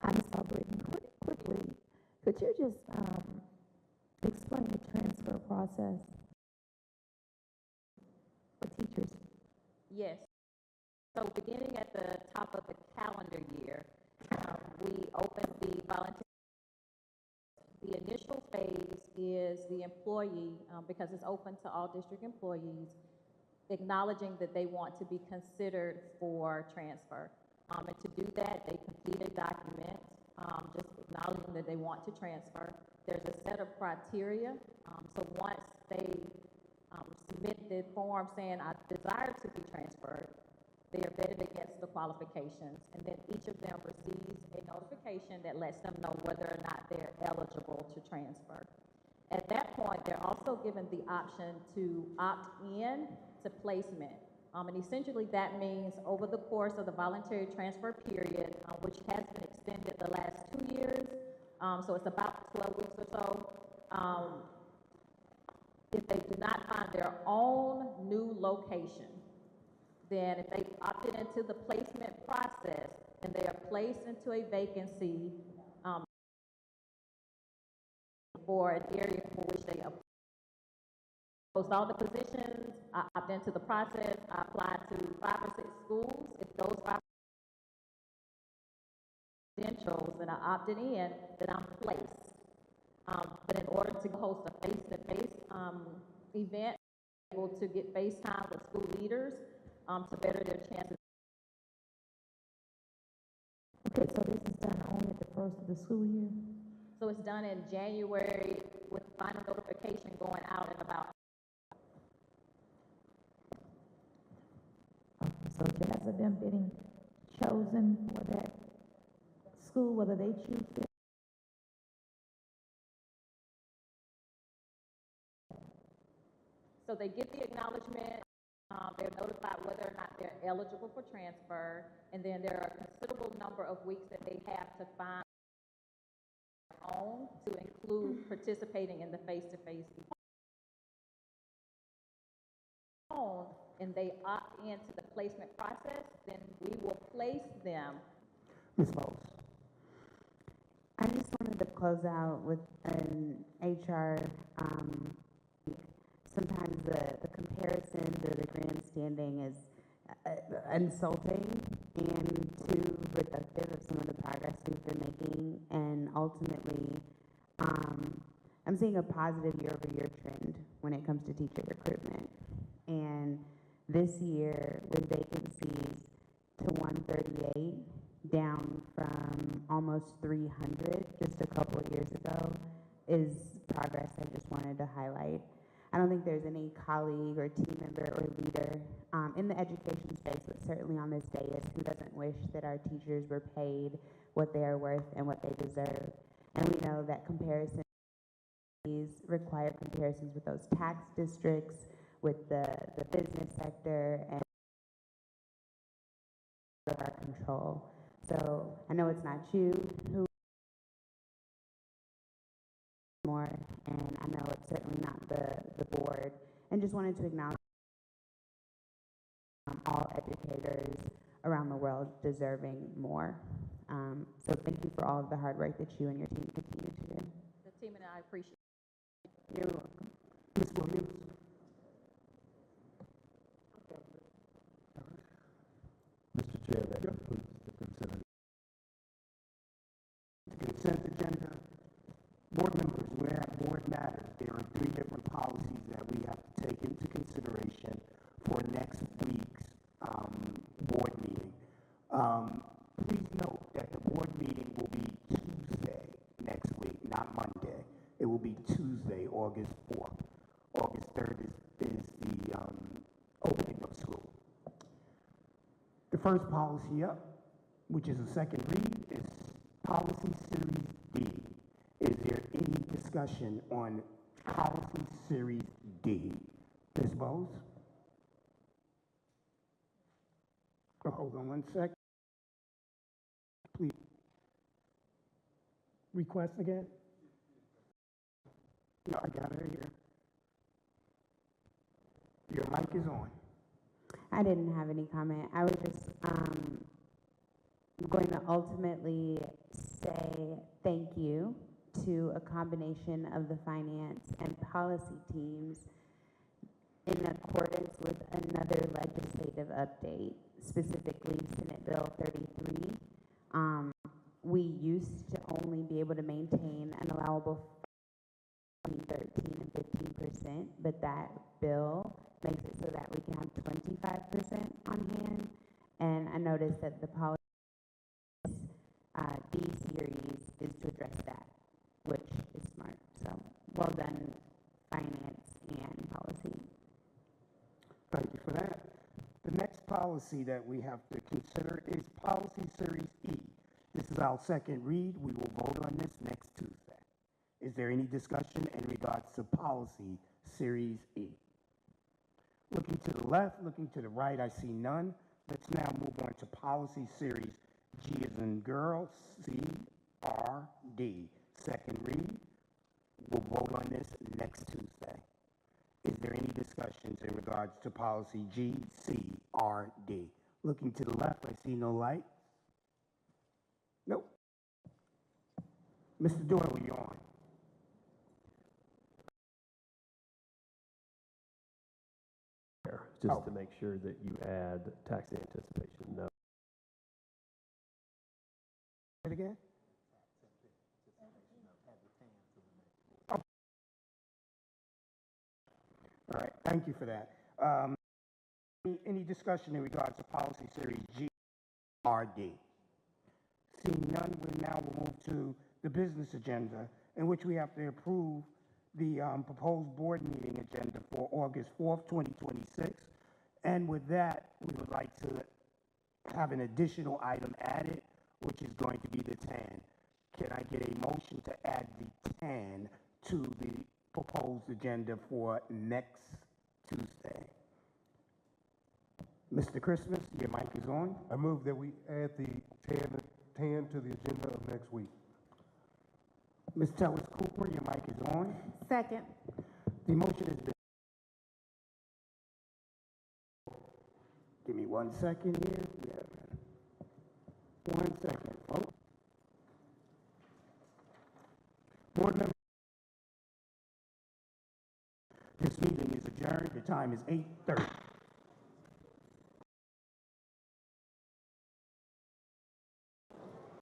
Hi, Ms. Albritton. Quickly, could you just explain the transfer process for teachers? Yes. So beginning at the top of the calendar year, we opened the volunteer. The initial phase is the employee, because it's open to all district employees, acknowledging that they want to be considered for transfer. And to do that, they complete a document, just acknowledging that they want to transfer. There's a set of criteria. So once they submit the form saying, I desire to be transferred, they are vetted against the qualifications, and then each of them receives a notification that lets them know whether or not they're eligible to transfer. At that point, they're also given the option to opt in to placement. And essentially that means over the course of the voluntary transfer period, which has been extended the last 2 years, so it's about 12 weeks or so, if they do not find their own new location, then if they opted into the placement process and they are placed into a vacancy for an area for which they post all the positions, I opt into the process, I apply to 5 or 6 schools. If those 5 credentials and I opted in, then I'm placed. But in order to host a face-to-face event, able to get face time with school leaders to better their chances. Okay, so this is done only at the first of the school year? So it's done in January with final notification going out in about. So as of them getting chosen for that school, whether they choose it. So they get the acknowledgement, they're notified whether or not they're eligible for transfer, and then there are a considerable number of weeks that they have to find their own to include participating in the face-to-face and they opt into the placement process, then we will place them. Ms. Bowles. I just wanted to close out with an HR, sometimes the comparison to the grandstanding is insulting and too reductive of some of the progress we've been making, and ultimately, I'm seeing a positive year-over-year trend when it comes to teacher recruitment. And this year, with vacancies to 138, down from almost 300 just a couple of years ago, is progress I just wanted to highlight. I don't think there's any colleague or team member or leader in the education space, but certainly on this dais, who doesn't wish that our teachers were paid what they are worth and what they deserve. And we know that comparisons require comparisons with those tax districts, with the business sector, and of our control. So I know it's not you who more, and I know it's certainly not the board, and just wanted to acknowledge all educators around the world deserving more. So thank you for all of the hard work that you and your team continue to do. The team and I appreciate it. You're welcome. Ms. Williams. Mr. Chair, that concludes the consent. Consent agenda. Board members, we have board matters. There are 3 different policies that we have to take into consideration for next week's board meeting. Please note that the board meeting will be Tuesday next week, not Monday. It will be Tuesday, August 4th. August 3rd is the opening of school. The first policy up, which is a second read, is Policy Series D. Is there any discussion on Policy Series D? Ms. Bowles? Oh, hold on 1 sec. Please. Request again? No, I got her here. Your mic is on. I didn't have any comment. I was just going to ultimately say thank you to a combination of the finance and policy teams in accordance with another legislative update, specifically Senate Bill 33. We used to only be able to maintain an allowable between 13 and 15%, but that bill makes it so that we can have 25% on hand. And I noticed that the policy D series is to address that, which is smart. So well done, finance and policy. Thank you for that. The next policy that we have to consider is Policy Series E. This is our second read. We will vote on this next Tuesday. Is there any discussion in regards to Policy Series E? Looking to the left, looking to the right, I see none. Let's now move on to Policy Series G as in girl, CRD. Second read. We'll vote on this next Tuesday. Is there any discussions in regards to Policy GCRD? Looking to the left, I see no lights. Nope. Mr. Doyle, you're on. Just to make sure that you add tax anticipation note. Say it again? All right, thank you for that. Any discussion in regards to Policy Series GRD? Seeing none, we now will move to the business agenda, in which we have to approve the proposed board meeting agenda for August 4th, 2026. And with that, we would like to have an additional item added, which is going to be the TAN. Can I get a motion to add the TAN to the proposed agenda for next Tuesday? Mr. Christmas, your mic is on. I move that we add the TAN to the agenda of next week. Ms. Tellers Cooper, your mic is on. Second. The motion has been. Give me 1 second here. Yeah. 1 second, folks. Board members, this meeting is adjourned. The time is 8:30.